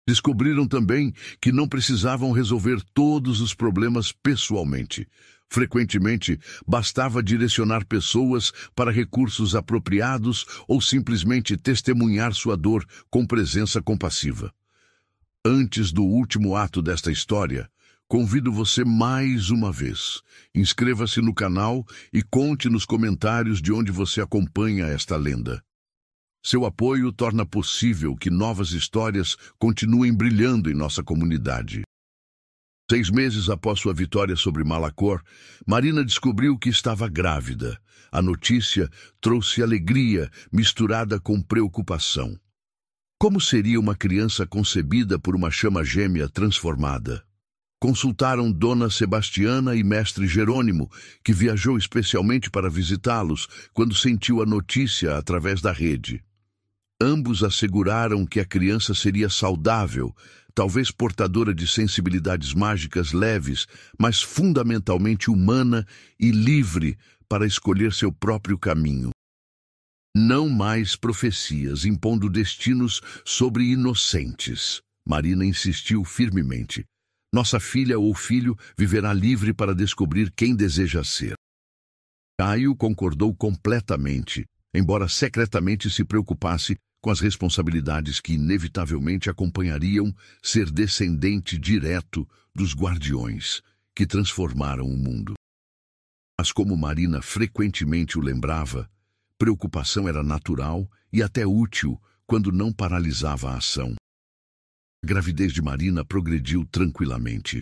Descobriram também que não precisavam resolver todos os problemas pessoalmente. Frequentemente, bastava direcionar pessoas para recursos apropriados ou simplesmente testemunhar sua dor com presença compassiva. Antes do último ato desta história, convido você mais uma vez. Inscreva-se no canal e conte nos comentários de onde você acompanha esta lenda. Seu apoio torna possível que novas histórias continuem brilhando em nossa comunidade. 6 meses após sua vitória sobre Malacor, Marina descobriu que estava grávida. A notícia trouxe alegria misturada com preocupação. Como seria uma criança concebida por uma chama gêmea transformada? Consultaram Dona Sebastiana e Mestre Jerônimo, que viajou especialmente para visitá-los quando sentiu a notícia através da rede. Ambos asseguraram que a criança seria saudável, talvez portadora de sensibilidades mágicas leves, mas fundamentalmente humana e livre para escolher seu próprio caminho. Não mais profecias impondo destinos sobre inocentes. Marina insistiu firmemente. Nossa filha ou filho viverá livre para descobrir quem deseja ser. Caio concordou completamente, embora secretamente se preocupasse com as responsabilidades que inevitavelmente acompanhariam ser descendente direto dos guardiões que transformaram o mundo. Mas como Marina frequentemente o lembrava, preocupação era natural e até útil quando não paralisava a ação. A gravidez de Marina progrediu tranquilamente.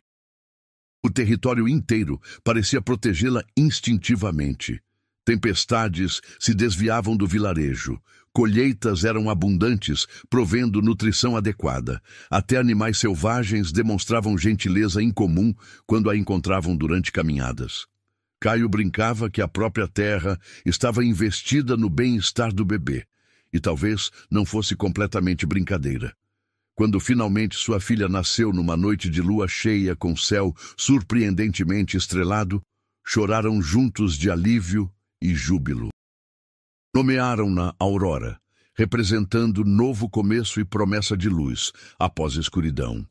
O território inteiro parecia protegê-la instintivamente. Tempestades se desviavam do vilarejo. Colheitas eram abundantes, provendo nutrição adequada. Até animais selvagens demonstravam gentileza incomum quando a encontravam durante caminhadas. Caio brincava que a própria terra estava investida no bem-estar do bebê, e talvez não fosse completamente brincadeira. Quando finalmente sua filha nasceu numa noite de lua cheia com céu surpreendentemente estrelado, choraram juntos de alívio e júbilo. Nomearam-na Aurora, representando novo começo e promessa de luz após a escuridão.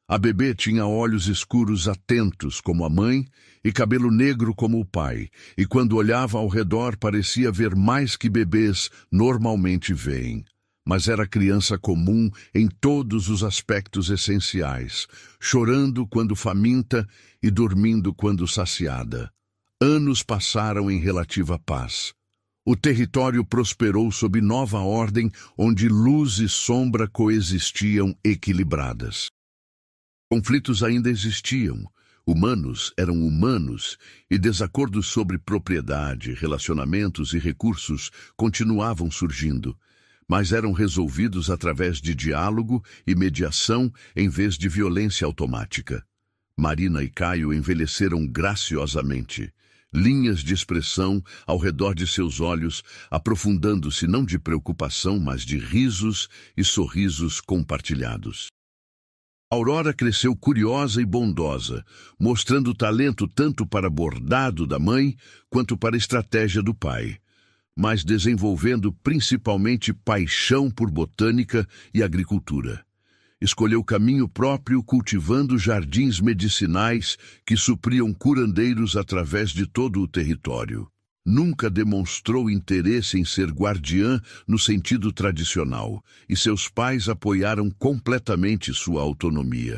A bebê tinha olhos escuros atentos como a mãe e cabelo negro como o pai, e quando olhava ao redor parecia ver mais que bebês normalmente veem. Mas era criança comum em todos os aspectos essenciais, chorando quando faminta e dormindo quando saciada. Anos passaram em relativa paz. O território prosperou sob nova ordem, onde luz e sombra coexistiam equilibradas. Conflitos ainda existiam. Humanos eram humanos e desacordos sobre propriedade, relacionamentos e recursos continuavam surgindo, mas eram resolvidos através de diálogo e mediação em vez de violência automática. Marina e Caio envelheceram graciosamente. Linhas de expressão ao redor de seus olhos, aprofundando-se não de preocupação, mas de risos e sorrisos compartilhados. Aurora cresceu curiosa e bondosa, mostrando talento tanto para bordado da mãe quanto para estratégia do pai, mas desenvolvendo principalmente paixão por botânica e agricultura. Escolheu caminho próprio cultivando jardins medicinais que supriam curandeiros através de todo o território. nunca demonstrou interesse em ser guardiã no sentido tradicional, e seus pais apoiaram completamente sua autonomia.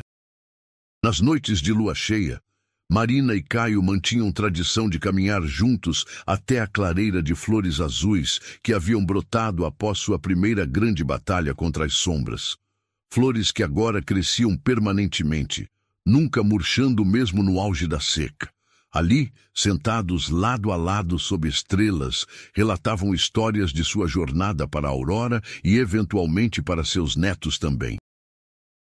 Nas noites de lua cheia, Marina e Caio mantinham tradição de caminhar juntos até a clareira de flores azuis que haviam brotado após sua primeira grande batalha contra as sombras. Flores que agora cresciam permanentemente, nunca murchando mesmo no auge da seca. Ali, sentados lado a lado sob estrelas, relatavam histórias de sua jornada para a aurora e eventualmente para seus netos também.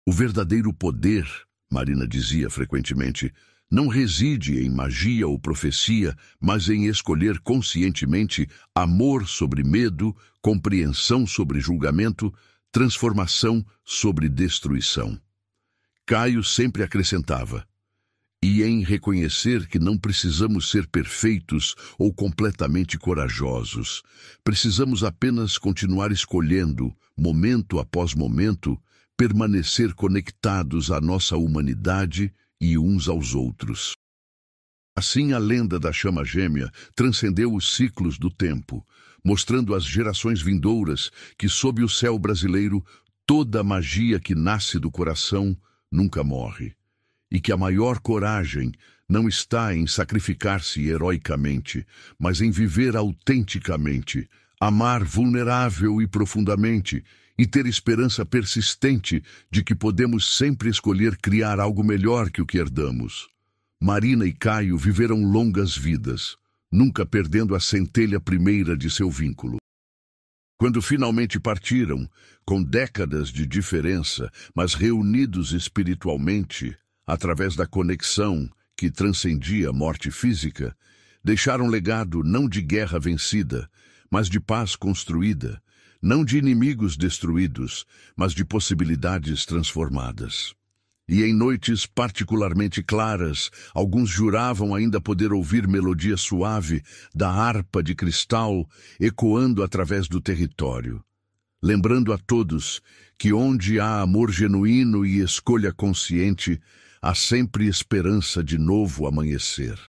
O verdadeiro poder, Marina dizia frequentemente, não reside em magia ou profecia, mas em escolher conscientemente amor sobre medo, compreensão sobre julgamento, transformação sobre destruição. Caio sempre acrescentava: e em reconhecer que não precisamos ser perfeitos ou completamente corajosos. Precisamos apenas continuar escolhendo, momento após momento, permanecer conectados à nossa humanidade e uns aos outros. Assim, a lenda da chama gêmea transcendeu os ciclos do tempo, mostrando às gerações vindouras que, sob o céu brasileiro, toda a magia que nasce do coração nunca morre, e que a maior coragem não está em sacrificar-se heroicamente, mas em viver autenticamente, amar vulnerável e profundamente, e ter esperança persistente de que podemos sempre escolher criar algo melhor que o que herdamos. Marina e Caio viveram longas vidas, nunca perdendo a centelha primeira de seu vínculo. Quando finalmente partiram, com décadas de diferença, mas reunidos espiritualmente, através da conexão que transcendia a morte física, deixaram legado não de guerra vencida, mas de paz construída, não de inimigos destruídos, mas de possibilidades transformadas. E em noites particularmente claras, alguns juravam ainda poder ouvir melodia suave da harpa de cristal ecoando através do território, lembrando a todos que onde há amor genuíno e escolha consciente, há sempre esperança de novo amanhecer.